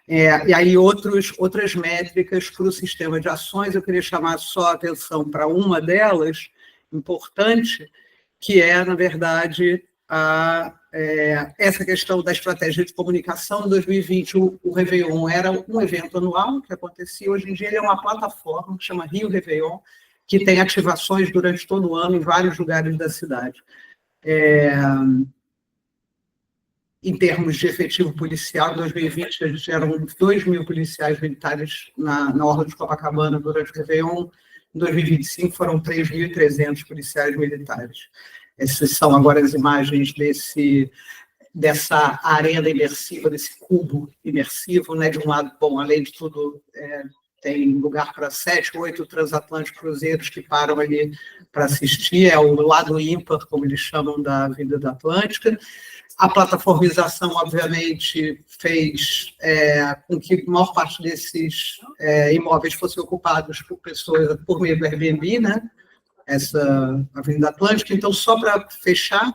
E aí outras métricas para o sistema de ações, eu queria chamar só a atenção para uma delas, importante, que na verdade, essa questão da estratégia de comunicação. Em 2020, o Réveillon era um evento anual que acontecia. Hoje em dia, ele é uma plataforma que chama Rio Réveillon, que tem ativações durante todo o ano em vários lugares da cidade. Em termos de efetivo policial, em 2020, a gente eram 2.000 policiais militares na orla de Copacabana durante o Réveillon. Em 2025, foram 3.300 policiais militares. Essas são agora as imagens dessa arena imersiva, desse cubo imersivo, né? De um lado, bom, além de tudo, tem lugar para 7, 8 transatlânticos cruzeiros que param ali para assistir, é o lado ímpar, como eles chamam, da Avenida Atlântica. A plataformização, obviamente, fez com que a maior parte desses imóveis fossem ocupados por pessoas por meio do Airbnb, né? Essa Avenida Atlântica. Então, só para fechar,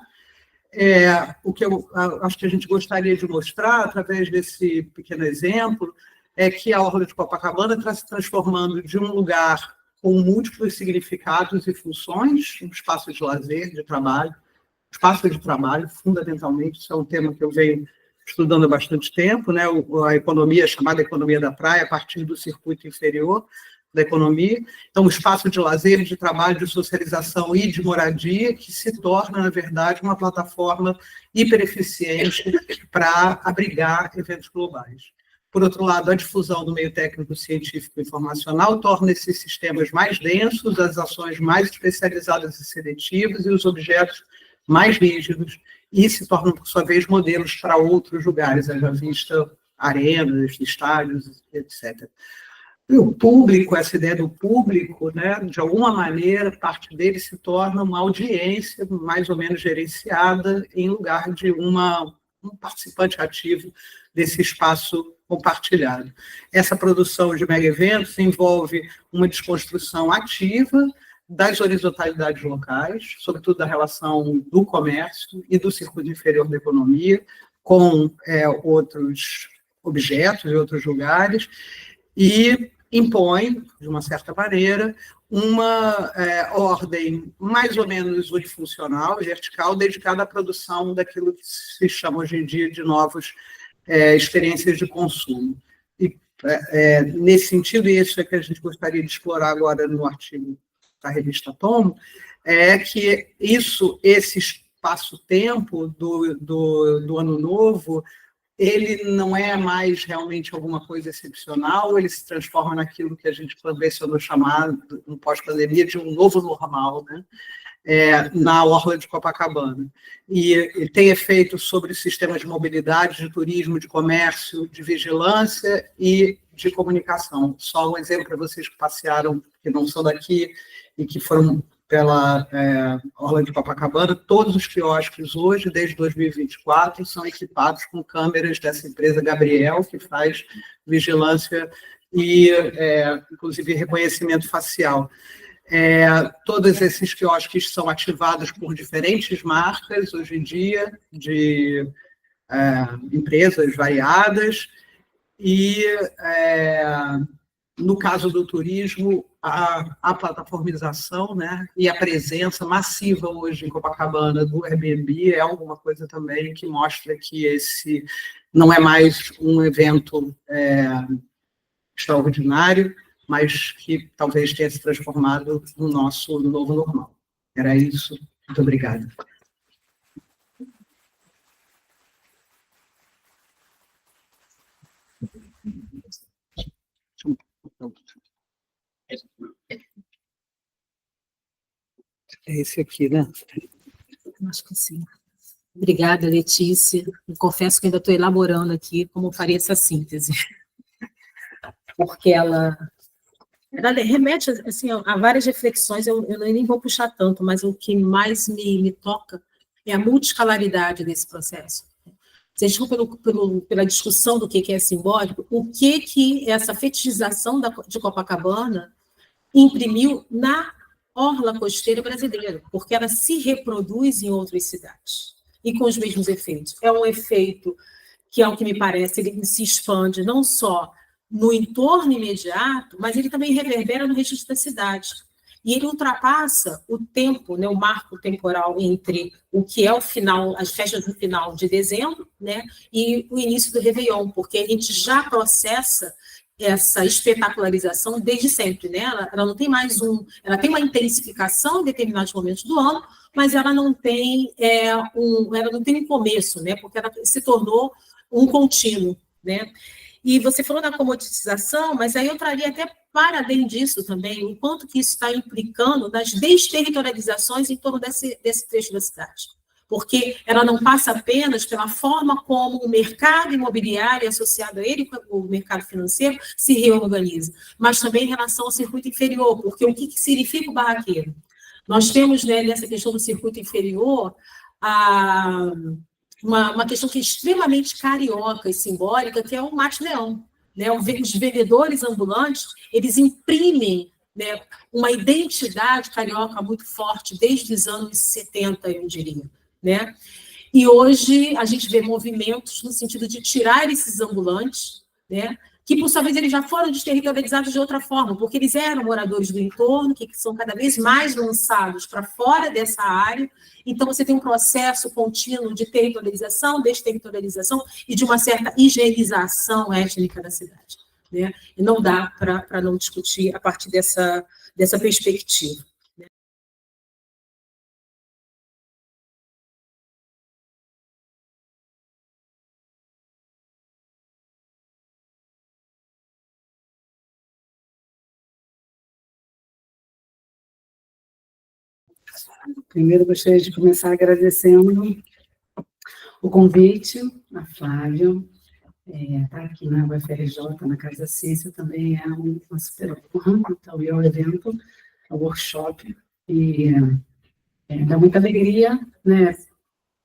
o que eu acho que a gente gostaria de mostrar, através desse pequeno exemplo, é que a Orla de Copacabana está se transformando de um lugar com múltiplos significados e funções, um espaço de lazer, de trabalho, fundamentalmente. Isso é um tema que eu venho estudando há bastante tempo, né? A economia, chamada economia da praia, a partir do circuito inferior da economia. Então, um espaço de lazer, de trabalho, de socialização e de moradia, que se torna, na verdade, uma plataforma hipereficiente para abrigar eventos globais. Por outro lado, a difusão do meio técnico, científico e informacional torna esses sistemas mais densos, as ações mais especializadas e seletivas e os objetos mais rígidos, e se tornam, por sua vez, modelos para outros lugares, haja vista arenas, estádios, etc. E o público, essa ideia do público, né, de alguma maneira, parte dele se torna uma audiência mais ou menos gerenciada em lugar de um participante ativo desse espaço compartilhado. Essa produção de mega-eventos envolve uma desconstrução ativa das horizontalidades locais, sobretudo da relação do comércio e do circuito inferior da economia com outros objetos e outros lugares, e impõe, de uma certa maneira, uma ordem mais ou menos unifuncional, vertical, dedicada à produção daquilo que se chama hoje em dia de novas experiências de consumo. E, nesse sentido, e isso é que a gente gostaria de explorar agora no artigo da revista Tomo, é que esse espaço-tempo do Ano Novo, ele não é mais realmente alguma coisa excepcional, ele se transforma naquilo que a gente convencionou chamar, no pós-pandemia, de um novo normal, né? Na orla de Copacabana. E tem efeitos sobre sistemas de mobilidade, de turismo, de comércio, de vigilância e de comunicação. Só um exemplo para vocês que passearam, que não são daqui e que foram pela orla de Copacabana, todos os quiosques hoje, desde 2024, são equipados com câmeras dessa empresa Gabriel, que faz vigilância e, inclusive, reconhecimento facial. Todos esses quiosques são ativados por diferentes marcas, hoje em dia, de empresas variadas, e, no caso do turismo, a plataformização, né, e a presença massiva hoje em Copacabana do Airbnb é alguma coisa também que mostra que esse não é mais um evento extraordinário, mas que talvez tenha se transformado no nosso novo normal. Era isso. Muito obrigada. É esse aqui, né? Acho que sim. Obrigada, Letícia. Eu confesso que ainda estou elaborando aqui como faria essa síntese. Porque ela remete assim, a várias reflexões, eu nem vou puxar tanto, mas o que mais me toca é a multiscalaridade desse processo. Se a gente for pela discussão do que é simbólico, o que essa fetichização de Copacabana imprimiu na orla costeira brasileira, porque ela se reproduz em outras cidades, e com os mesmos efeitos. É um efeito que, ao que me parece, ele se expande não só no entorno imediato, mas ele também reverbera no registro da cidade. E ele ultrapassa o tempo, né, o marco temporal entre o que é o final, as festas do final de dezembro, né, e o início do Réveillon, porque a gente já processa essa espetacularização desde sempre, né? Ela não tem mais ela tem uma intensificação em determinados momentos do ano, mas ela não tem um começo, né? Porque ela se tornou um contínuo, né? E você falou da comoditização, mas aí eu traria até para além disso também o quanto que isso está implicando nas desterritorializações em torno desse trecho da cidade. Porque ela não passa apenas pela forma como o mercado imobiliário associado a ele, o mercado financeiro, se reorganiza, mas também em relação ao circuito inferior, porque o que significa o barraqueiro? Nós temos, né, nessa questão do circuito inferior, uma questão que é extremamente carioca e simbólica, que é o mate-leão. Né? Os vendedores ambulantes, eles imprimem, né, uma identidade carioca muito forte desde os anos 70, eu diria. Né? E hoje a gente vê movimentos no sentido de tirar esses ambulantes, né, que, por sua vez, eles já foram desterritorializados de outra forma, porque eles eram moradores do entorno, que são cada vez mais lançados para fora dessa área. Então, você tem um processo contínuo de territorialização, desterritorialização e de uma certa higienização étnica da cidade. Né? E não dá para não discutir a partir dessa perspectiva. Primeiro, gostaria de começar agradecendo o convite, a Flávia, estar aqui na UFRJ, na Casa Cícia, também é uma super honra, então, e ao evento, ao workshop, e dá muita alegria, né,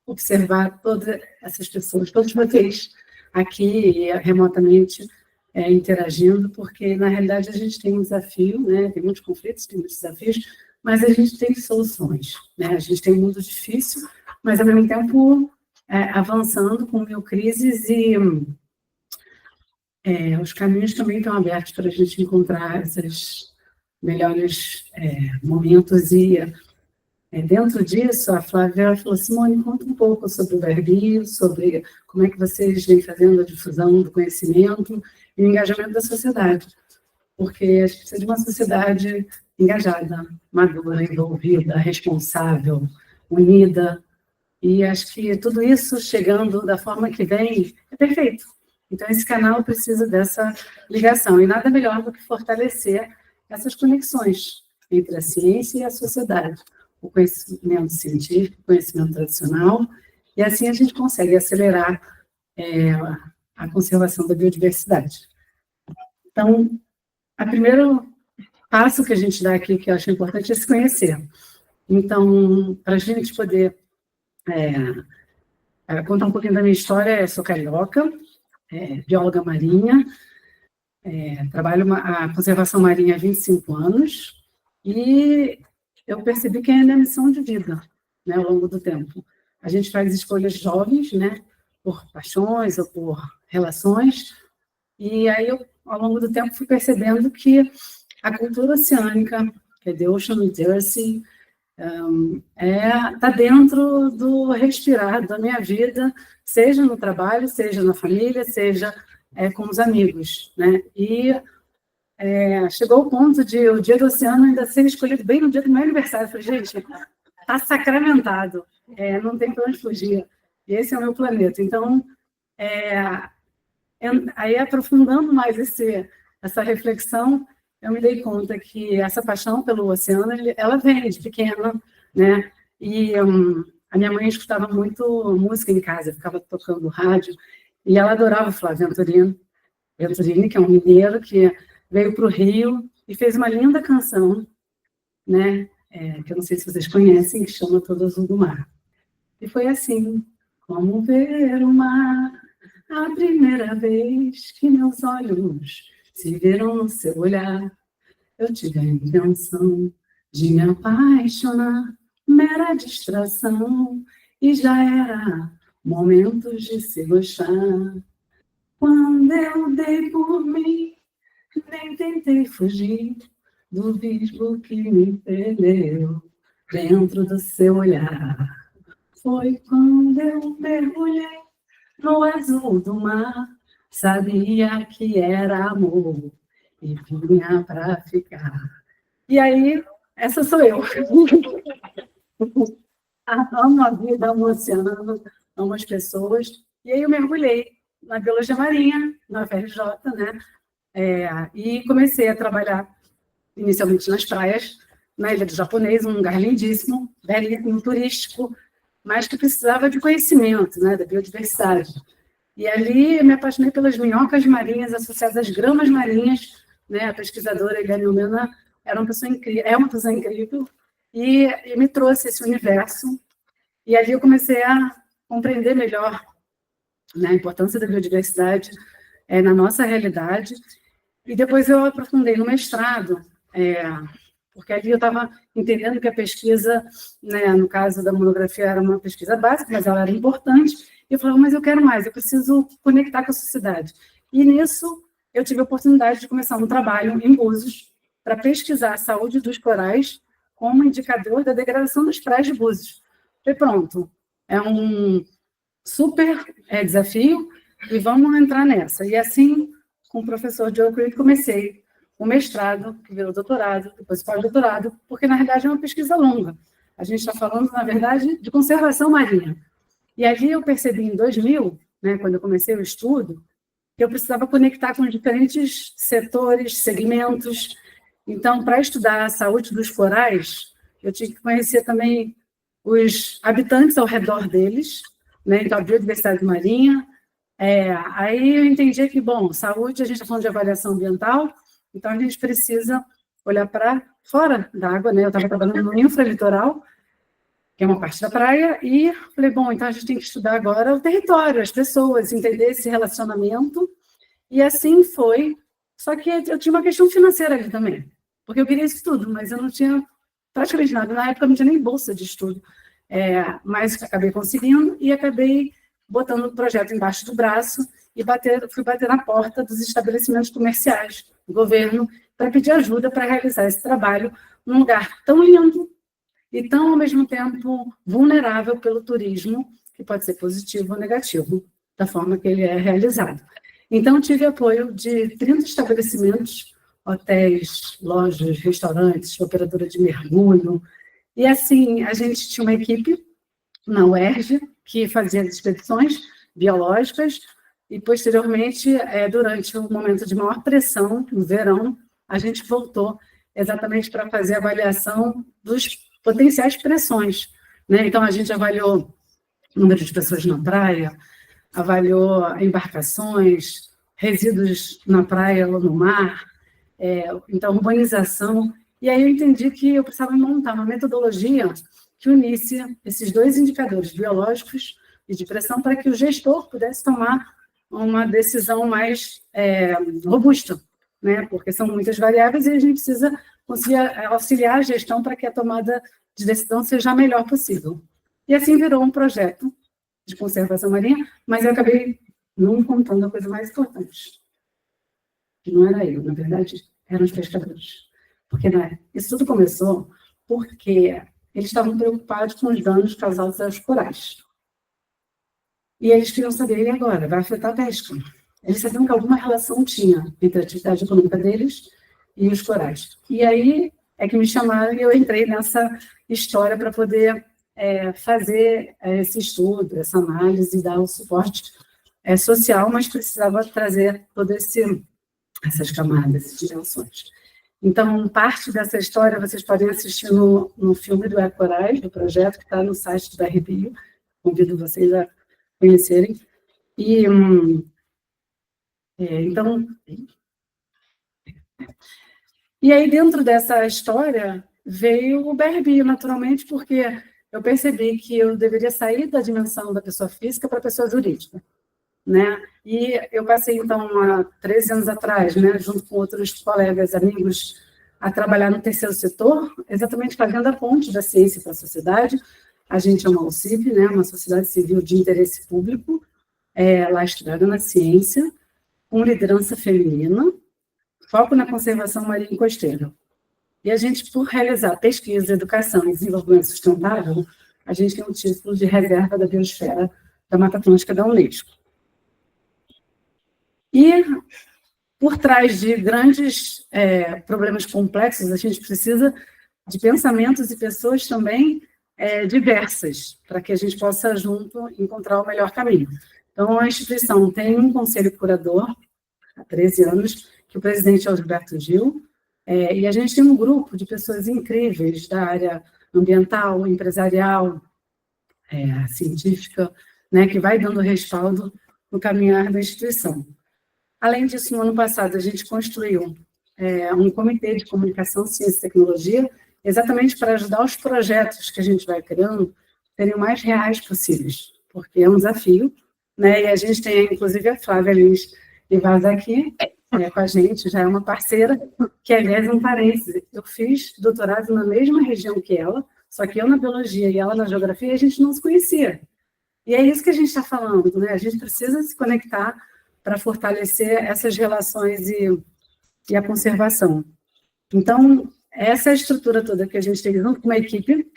observar todas essas pessoas, todos vocês aqui e remotamente interagindo, porque, na realidade, a gente tem um desafio, né, tem muitos conflitos, tem muitos desafios, mas a gente tem soluções, né? A gente tem um mundo difícil, mas, ao mesmo tempo, avançando com mil crises e os caminhos também estão abertos para a gente encontrar esses melhores momentos. E dentro disso, a Flávia falou: Simone, conta um pouco sobre o Verbio, sobre como é que vocês vêm fazendo a difusão do conhecimento e o engajamento da sociedade. Porque a gente precisa de uma sociedade engajada, madura, envolvida, responsável, unida. E acho que tudo isso, chegando da forma que vem, é perfeito. Então, esse canal precisa dessa ligação. E nada melhor do que fortalecer essas conexões entre a ciência e a sociedade. O conhecimento científico, o conhecimento tradicional. E assim a gente consegue acelerar a conservação da biodiversidade. Então, o primeiro passo que a gente dá aqui, que eu acho importante, é se conhecer. Então, para a gente poder contar um pouquinho da minha história, eu sou carioca, bióloga marinha, trabalho a conservação marinha há 25 anos, e eu percebi que é a minha missão de vida, né, ao longo do tempo. A gente faz escolhas jovens, né, por paixões ou por relações, e aí eu, ao longo do tempo, fui percebendo que a cultura oceânica, que é The Ocean Literacy, está dentro do respirar da minha vida, seja no trabalho, seja na família, seja com os amigos, né? E chegou o ponto de o Dia do Oceano ainda ser escolhido bem no dia do meu aniversário. Eu falei, gente, está sacramentado, não tem para onde fugir. E esse é o meu planeta. Então, aí aprofundando mais essa reflexão, eu me dei conta que essa paixão pelo oceano, ela vem de pequena, né? E a minha mãe escutava muito música em casa, ficava tocando rádio, e ela adorava o Flávio Venturini, que é um mineiro que veio para o Rio e fez uma linda canção, né? Que eu não sei se vocês conhecem, que chama Todo Azul do Mar. E foi assim: como ver o mar a primeira vez que meus olhos se viram no seu olhar, eu tive a intenção de me apaixonar, mera distração, e já era momentos de se gostar. Quando eu dei por mim, nem tentei fugir do visgo que me perdeu dentro do seu olhar. Foi quando eu mergulhei no azul do mar, sabia que era amor e vinha para ficar. E aí, essa sou eu. Amo a vida, amo o oceano, amo as pessoas. E aí eu mergulhei na biologia marinha, na UFRJ, né? E comecei a trabalhar inicialmente nas praias, na Ilha do Japonês, um lugar lindíssimo, belíssimo, turístico, mas que precisava de conhecimento, né, da biodiversidade. E ali eu me apaixonei pelas minhocas marinhas associadas às gramas marinhas, né? A pesquisadora Eliane Humena é uma pessoa incrível, e me trouxe esse universo. E ali eu comecei a compreender melhor, né, a importância da biodiversidade na nossa realidade. E depois eu aprofundei no mestrado, porque ali eu estava entendendo que a pesquisa, né, no caso da monografia, era uma pesquisa básica, mas ela era importante. E eu falava, mas eu quero mais, eu preciso conectar com a sociedade. E nisso eu tive a oportunidade de começar um trabalho em Búzios para pesquisar a saúde dos corais como indicador da degradação das praias de Búzios. Falei, pronto, é um super desafio e vamos entrar nessa. E assim, com o professor Joe Creed, comecei o mestrado, que virou doutorado, depois pós-doutorado, porque, na verdade, é uma pesquisa longa. A gente está falando, na verdade, de conservação marinha. E ali eu percebi, em 2000, né, quando eu comecei o estudo, que eu precisava conectar com diferentes setores, segmentos. Então, para estudar a saúde dos corais, eu tinha que conhecer também os habitantes ao redor deles, né, então a biodiversidade marinha. Aí eu entendi que, bom, saúde, a gente está falando de avaliação ambiental, então a gente precisa olhar para fora da água, né? Eu estava trabalhando no infralitoral, que é uma parte da praia, e falei, bom, então a gente tem que estudar agora o território, as pessoas, entender esse relacionamento, e assim foi. Só que eu tinha uma questão financeira ali também, porque eu queria isso tudo, mas eu não tinha praticamente nada. Na época eu não tinha nem bolsa de estudo, mas acabei conseguindo e acabei botando o projeto embaixo do braço e fui bater na porta dos estabelecimentos comerciais do governo para pedir ajuda para realizar esse trabalho num lugar tão lindo e tão, ao mesmo tempo, vulnerável pelo turismo, que pode ser positivo ou negativo, da forma que ele é realizado. Então, tive apoio de 30 estabelecimentos, hotéis, lojas, restaurantes, operadora de mergulho, e assim, a gente tinha uma equipe na UERJ que fazia as expedições biológicas e, posteriormente, durante um momento de maior pressão, no verão, a gente voltou exatamente para fazer a avaliação dos potenciais pressões, né? Então, a gente avaliou o número de pessoas na praia, avaliou embarcações, resíduos na praia ou no mar, então, urbanização. E aí eu entendi que eu precisava montar uma metodologia que unisse esses dois indicadores biológicos e de pressão para que o gestor pudesse tomar uma decisão mais robusta, né? Porque são muitas variáveis e a gente precisa conseguir auxiliar a gestão para que a tomada de decisão seja a melhor possível. E assim virou um projeto de conservação marinha, mas eu acabei não contando a coisa mais importante, que não era eu, na verdade, eram os pescadores. Porque isso tudo começou porque eles estavam preocupados com os danos causados aos corais. E eles queriam saber, e agora? Vai afetar a pesca? Eles sabiam que alguma relação tinha entre a atividade econômica deles e os corais. E aí é que me chamaram e eu entrei nessa história para poder fazer esse estudo, essa análise, dar o suporte social, mas precisava trazer todas essas camadas, essas dimensões. Então, parte dessa história vocês podem assistir no filme do Ecorais, do projeto, que está no site da Rebio. Convido vocês a conhecerem. E, então... E aí, dentro dessa história, veio o BRBio, naturalmente, porque eu percebi que eu deveria sair da dimensão da pessoa física para a pessoa jurídica, né? E eu passei, então, há 13 anos atrás, né, junto com outros colegas, amigos, a trabalhar no terceiro setor, exatamente fazendo a ponte da ciência para a sociedade. A gente é uma OCIP, né, uma sociedade civil de interesse público, lastrada na ciência, com liderança feminina, foco na conservação marinha e costeira. E a gente, por realizar pesquisa, educação e desenvolvimento sustentável, a gente tem um título de reserva da biosfera da Mata Atlântica da Unesco. E, por trás de grandes problemas complexos, a gente precisa de pensamentos e pessoas também diversas, para que a gente possa, junto, encontrar o melhor caminho. Então, a instituição tem um conselho curador, há 13 anos, que o presidente é o Gilberto Gil, e a gente tem um grupo de pessoas incríveis da área ambiental, empresarial, científica, né, que vai dando respaldo no caminhar da instituição. Além disso, no ano passado, a gente construiu um comitê de comunicação, ciência e tecnologia, exatamente para ajudar os projetos que a gente vai criando serem o mais reais possíveis, porque é um desafio, né? E a gente tem, inclusive, a Flávia Lins Ivaz aqui, com a gente, já é uma parceira, que, aliás, um parêntese, eu fiz doutorado na mesma região que ela, só que eu na biologia e ela na geografia, e a gente não se conhecia. E é isso que a gente está falando, né? A gente precisa se conectar para fortalecer essas relações e a conservação. Então, essa é a estrutura toda que a gente tem junto com uma equipe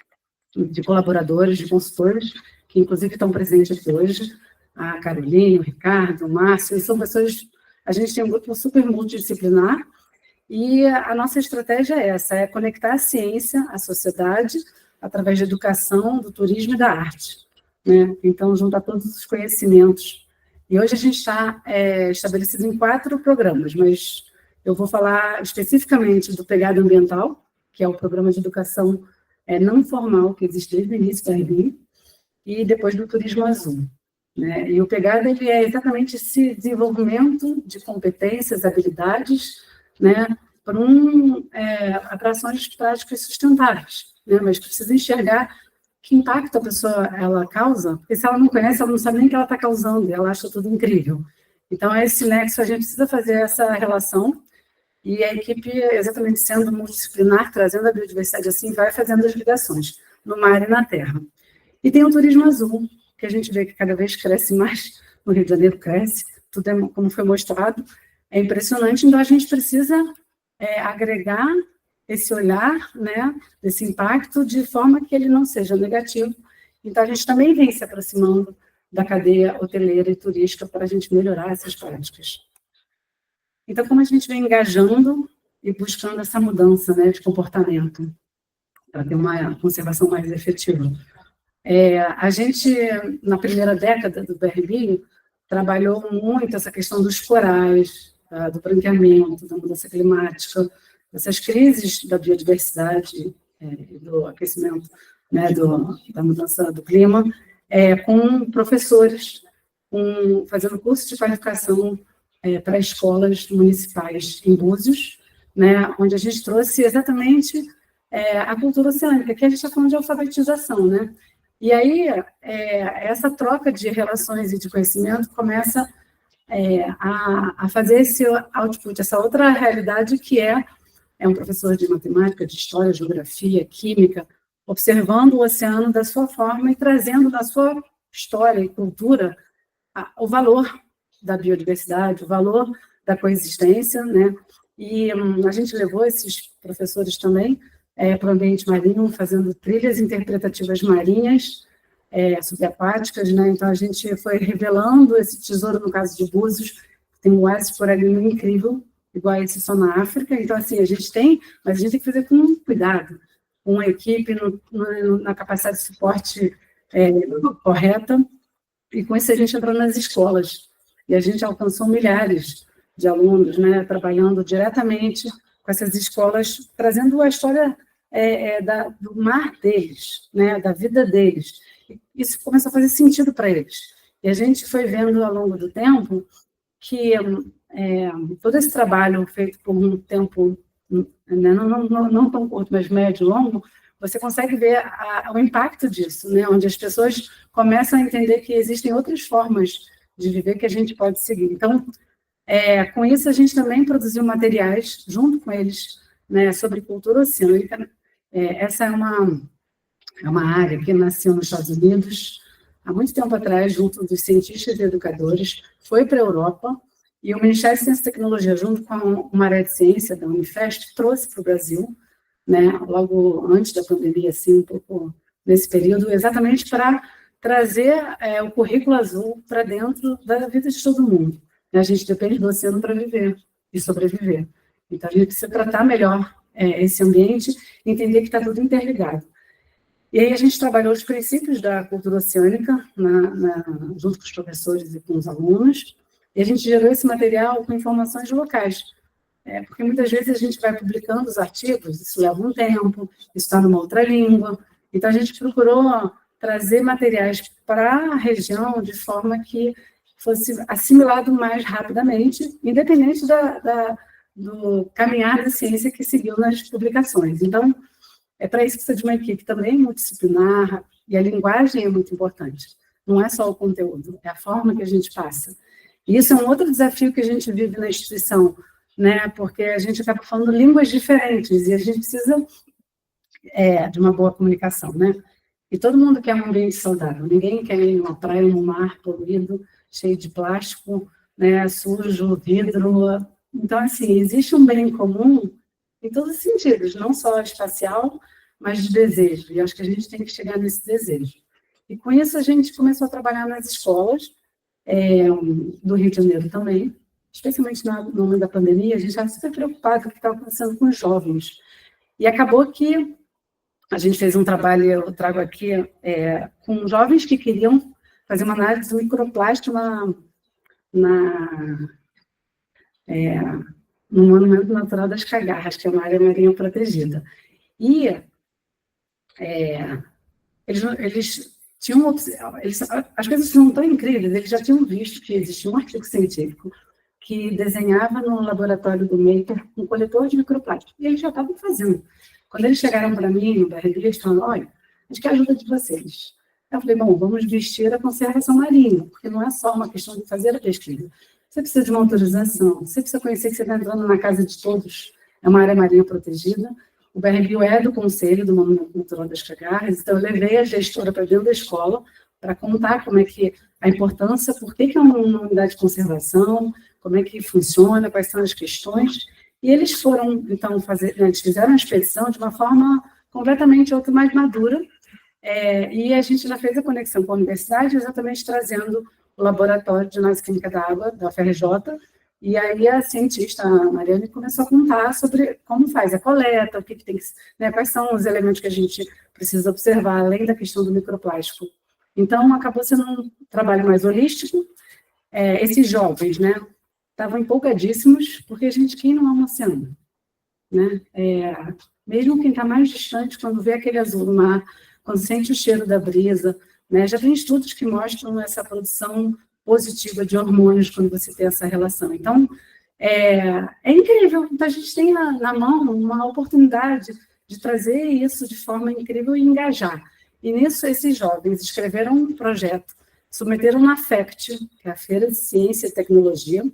de colaboradores, de consultores, que inclusive estão presentes aqui hoje, a Caroline, o Ricardo, o Márcio, são pessoas... A gente tem um grupo super multidisciplinar e a nossa estratégia é essa, é conectar a ciência, a sociedade, através da educação, do turismo e da arte, né? Então, juntar todos os conhecimentos. E hoje a gente está estabelecido em 4 programas, mas eu vou falar especificamente do Pegada Ambiental, que é o programa de educação não formal, que existe desde o início da RBI, e depois do Turismo Azul, né? E o Pegada ele é exatamente esse desenvolvimento de competências, habilidades, né, para ações práticas sustentáveis, né? Mas precisa enxergar que impacto a pessoa ela causa, porque se ela não conhece, ela não sabe nem o que ela está causando, ela acha tudo incrível. Então, esse nexo, a gente precisa fazer essa relação, e a equipe, exatamente sendo multidisciplinar, trazendo a biodiversidade assim, vai fazendo as ligações no mar e na terra. E tem o turismo azul, que a gente vê que cada vez cresce mais, no Rio de Janeiro cresce, tudo como foi mostrado, é impressionante, então a gente precisa agregar esse olhar, né, desse impacto, de forma que ele não seja negativo. Então, a gente também vem se aproximando da cadeia hoteleira e turística para a gente melhorar essas práticas. Então, como a gente vem engajando e buscando essa mudança, né, de comportamento, para ter uma conservação mais efetiva. A gente, na primeira década do BRB, trabalhou muito essa questão dos corais, do branqueamento, da mudança climática, dessas crises da biodiversidade e do aquecimento, né, da mudança do clima, com professores, fazendo curso de qualificação para escolas municipais em Búzios, né, onde a gente trouxe exatamente a cultura oceânica, que a gente está falando de alfabetização, né? E aí, essa troca de relações e de conhecimento começa a fazer esse output, essa outra realidade que é um professor de matemática, de história, geografia, química, observando o oceano da sua forma e trazendo na sua história e cultura o valor da biodiversidade, o valor da coexistência, né? E a gente levou esses professores também para o ambiente marinho, fazendo trilhas interpretativas marinhas, subaquáticas, né? Então, a gente foi revelando esse tesouro, no caso de Búzios, tem um oásis coralino incrível, igual a esse só na África. Então, assim, a gente tem, mas a gente tem que fazer com cuidado, com a equipe na capacidade de suporte correta, e com isso a gente entrou nas escolas, e a gente alcançou milhares de alunos, né, trabalhando diretamente com essas escolas, trazendo a história do mar deles, né, da vida deles. Isso começou a fazer sentido para eles. E a gente foi vendo ao longo do tempo que todo esse trabalho feito por um tempo, né, não tão curto, mas médio e longo, você consegue ver o impacto disso, né, onde as pessoas começam a entender que existem outras formas de viver que a gente pode seguir. Então, com isso, a gente também produziu materiais, junto com eles, né, sobre cultura oceânica. Essa é uma área que nasceu nos Estados Unidos, há muito tempo atrás, junto dos cientistas e educadores, foi para a Europa, e o Ministério de Ciência e Tecnologia, junto com uma área de ciência da Unifesp, trouxe para o Brasil, né, logo antes da pandemia, assim, um pouco nesse período, exatamente para trazer o currículo azul para dentro da vida de todo mundo. A gente depende do oceano para viver e sobreviver. Então, a gente precisa tratar melhor esse ambiente e entender que está tudo interligado. E aí a gente trabalhou os princípios da cultura oceânica, junto com os professores e com os alunos, e a gente gerou esse material com informações locais. Porque muitas vezes a gente vai publicando os artigos, isso leva um tempo, isso está numa outra língua, então a gente procurou trazer materiais para a região de forma que fosse assimilado mais rapidamente, independente do caminhar da ciência que seguiu nas publicações. Então, para isso que precisa de uma equipe também multidisciplinar, e a linguagem é muito importante. Não é só o conteúdo, é a forma que a gente passa. E isso é um outro desafio que a gente vive na instituição, né? Porque a gente acaba falando línguas diferentes, e a gente precisa de uma boa comunicação, né? E todo mundo quer um ambiente saudável, ninguém quer ir numa praia, num mar poluído, cheio de plástico, né, sujo, vidro. Então, assim, existe um bem comum em todos os sentidos, não só espacial, mas de desejo. E acho que a gente tem que chegar nesse desejo. E com isso a gente começou a trabalhar nas escolas do Rio de Janeiro também, especialmente no momento da pandemia. A gente estava super preocupado com o que estava acontecendo com os jovens. E acabou que a gente fez um trabalho, eu trago aqui, com jovens que queriam fazer uma análise do microplástico no Monumento Natural das Cagarras, que é uma área marinha protegida. E eles tinham... as coisas não tão incríveis, eles já tinham visto que existia um artigo científico que desenhava no laboratório do Maker um coletor de microplástico, e eles já estavam fazendo. Quando eles chegaram para mim, no BRB, eles falaram, olha, a gente quer a ajuda de vocês. Eu falei, bom, vamos vestir a conservação marinha, porque não é só uma questão de fazer a pesquisa. Você precisa de uma autorização, você precisa conhecer que você está entrando na casa de todos, é uma área marinha protegida. O BRB é do Conselho do Monumento Natural das Cagarras, então eu levei a gestora para dentro da escola para contar como é que a importância, por que é uma unidade de conservação, como é que funciona, quais são as questões. E eles foram, então, eles fizeram a expedição de uma forma completamente outra, mais madura, e a gente já fez a conexão com a universidade, exatamente trazendo o laboratório de análise química da água, da UFRJ, e aí a cientista, a Mariane, começou a contar sobre como faz a coleta, o que tem que, né, quais são os elementos que a gente precisa observar, além da questão do microplástico. Então, acabou sendo um trabalho mais holístico. Esses jovens, né, estavam empolgadíssimos, porque, gente, quem não ama o oceano? Né? Mesmo quem está mais distante, quando vê aquele azul do mar, quando sente o cheiro da brisa, né, já tem estudos que mostram essa produção positiva de hormônios quando você tem essa relação. Então, é incrível. Então, a gente tem na mão uma oportunidade de trazer isso de forma incrível e engajar. E nisso, esses jovens escreveram um projeto, submeteram na FECT, que é a Feira de Ciência e Tecnologia,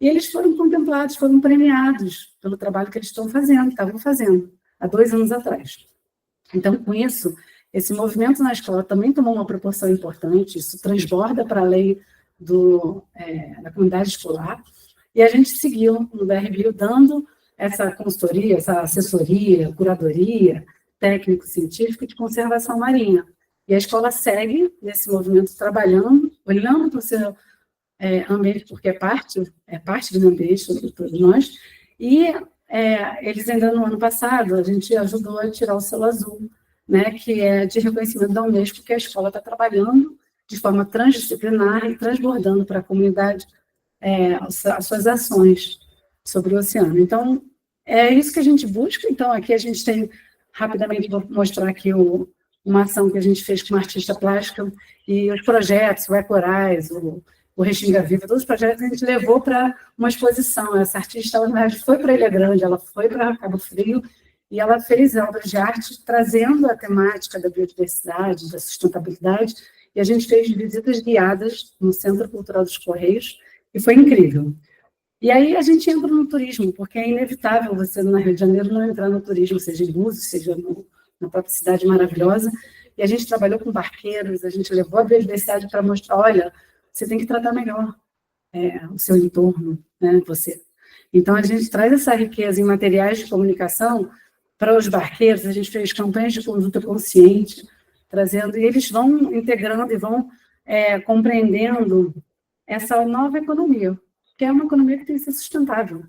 e eles foram contemplados, foram premiados pelo trabalho que eles estavam fazendo, há 2 anos atrás. Então, com isso, esse movimento na escola também tomou uma proporção importante, isso transborda para além da comunidade escolar, e a gente seguiu no BRBio dando essa consultoria, essa assessoria, curadoria, técnico-científico de conservação marinha. E a escola segue nesse movimento trabalhando, olhando para o seu ambiente, porque é parte do ambiente de todos nós, e eles ainda no ano passado, a gente ajudou a tirar o selo azul, né, que é de reconhecimento da Unesco, que a escola está trabalhando de forma transdisciplinar e transbordando para a comunidade as suas ações sobre o oceano. Então, é isso que a gente busca. Então, aqui a gente tem, rapidamente, vou mostrar aqui uma ação que a gente fez com uma artista plástica e os projetos, o Ecorais, o Restinga Viva, todos os projetos a gente levou para uma exposição. Essa artista, ela foi para Ilha Grande, ela foi para Cabo Frio, e ela fez obras de arte trazendo a temática da biodiversidade, da sustentabilidade, e a gente fez visitas guiadas no Centro Cultural dos Correios, e foi incrível. E aí a gente entra no turismo, porque é inevitável você, na Rio de Janeiro, não entrar no turismo, seja em Búzios, seja na própria cidade maravilhosa, e a gente trabalhou com barqueiros, a gente levou a biodiversidade para mostrar, olha, você tem que tratar melhor o seu entorno, né, você. Então, a gente traz essa riqueza em materiais de comunicação para os barqueiros, a gente fez campanhas de conduta consciente, trazendo, e eles vão integrando e vão compreendendo essa nova economia, que é uma economia que tem que ser sustentável,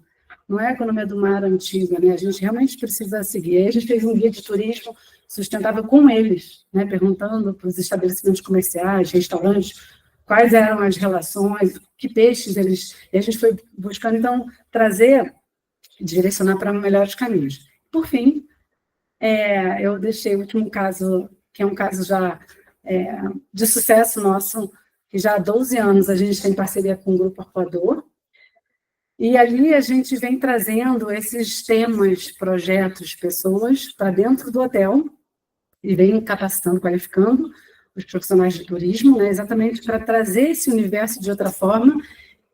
não é a economia do mar antiga, né? A gente realmente precisa seguir. Aí a gente fez um guia de turismo sustentável com eles, né? Perguntando para os estabelecimentos comerciais, restaurantes, quais eram as relações, que peixes eles... E a gente foi buscando, então, trazer, direcionar para melhores caminhos. Por fim, eu deixei o último caso, que é um caso já de sucesso nosso, que já há 12 anos a gente tem parceria com o Grupo Arpoador, e ali a gente vem trazendo esses temas, projetos, pessoas para dentro do hotel, e vem capacitando, qualificando os profissionais de turismo, né, exatamente para trazer esse universo de outra forma,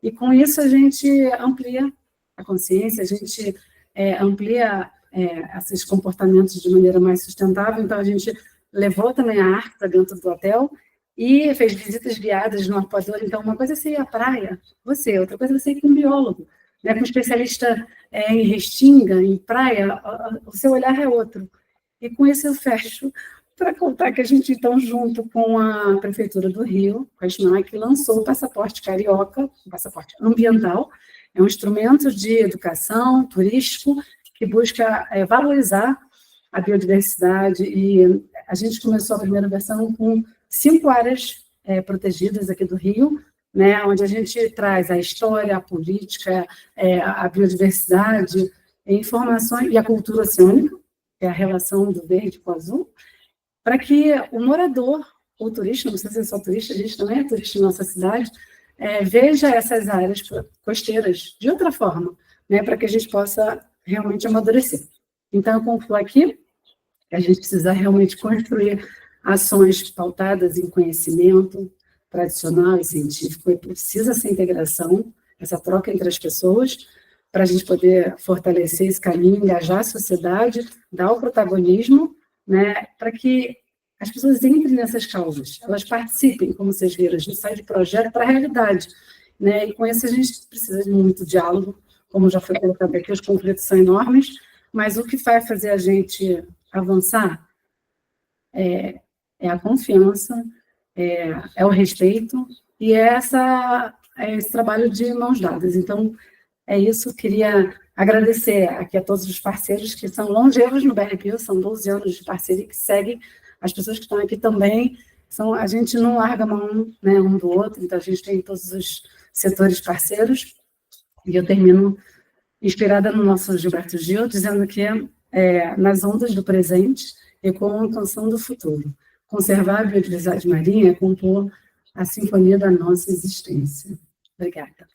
e com isso a gente amplia a consciência, a gente amplia esses comportamentos de maneira mais sustentável. Então, a gente levou também a arte para dentro do hotel e fez visitas guiadas no Arpoador. Então, uma coisa é você ir à praia, outra coisa é você ir com um biólogo, né, com um especialista em restinga, em praia, o seu olhar é outro. E com isso eu fecho para contar que a gente, então, junto com a Prefeitura do Rio, com a SNAC, lançou o Passaporte Carioca, o passaporte ambiental, é um instrumento de educação turístico que busca valorizar a biodiversidade, e a gente começou a primeira versão com 5 áreas protegidas aqui do Rio, né, onde a gente traz a história, a política, a biodiversidade, informações e a cultura oceânica, que é a relação do verde com o azul, para que o morador, ou turista, não sei se é só turista, a gente também é turista em nossa cidade, veja essas áreas costeiras de outra forma, né, para que a gente possa realmente amadurecer. Então, eu concluo aqui que a gente precisa realmente construir ações pautadas em conhecimento tradicional e científico, e precisa essa integração, essa troca entre as pessoas, para a gente poder fortalecer esse caminho, engajar a sociedade, dar o protagonismo, né, para que as pessoas entrem nessas causas, elas participem, como vocês viram, a gente sai de projeto para a realidade, né? E com isso a gente precisa de muito diálogo, como já foi colocado aqui, os conflitos são enormes, mas o que vai fazer a gente avançar é a confiança, é o respeito e é esse trabalho de mãos dadas. Então, é isso, queria agradecer aqui a todos os parceiros que são longevos no BRPU, são 12 anos de parceria que seguem, as pessoas que estão aqui também, a gente não larga a mão, né, um do outro, então a gente tem todos os setores parceiros, e eu termino inspirada no nosso Gilberto Gil, dizendo que nas ondas do presente ecoam a canção do futuro. Conservar a biodiversidade marinha é compor a sinfonia da nossa existência. Obrigada.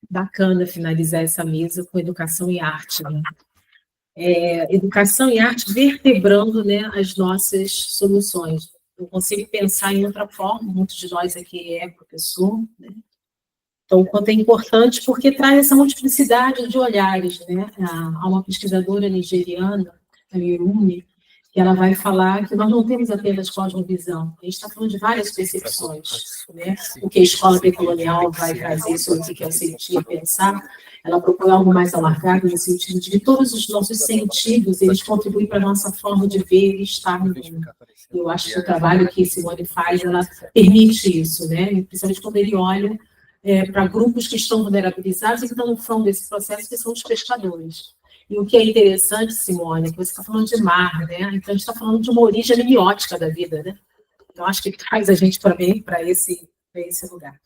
Bacana finalizar essa mesa com educação e arte, né? Educação e arte vertebrando, né, as nossas soluções. Não consigo pensar em outra forma, muitos de nós aqui é professor, né? Então, o quanto é importante, porque traz essa multiplicidade de olhares, né? Há uma pesquisadora nigeriana, a Irumi, que ela vai falar que nós não temos apenas cosmovisão, a gente está falando de várias percepções, né? O que a escola decolonial vai trazer sobre o que é o sentir, pensar, ela propõe algo mais alargado, no sentido de que todos os nossos sentidos, eles contribuem para a nossa forma de ver e estar no mundo. Eu acho que o trabalho que Simone faz, ela permite isso, né? Principalmente quando ele olha para grupos que estão vulnerabilizados e que estão no fundo desse processo, que são os pescadores. E o que é interessante, Simone, é que você está falando de mar, né? Então, a gente está falando de uma origem amniótica da vida, né? Então, acho que traz a gente para esse lugar.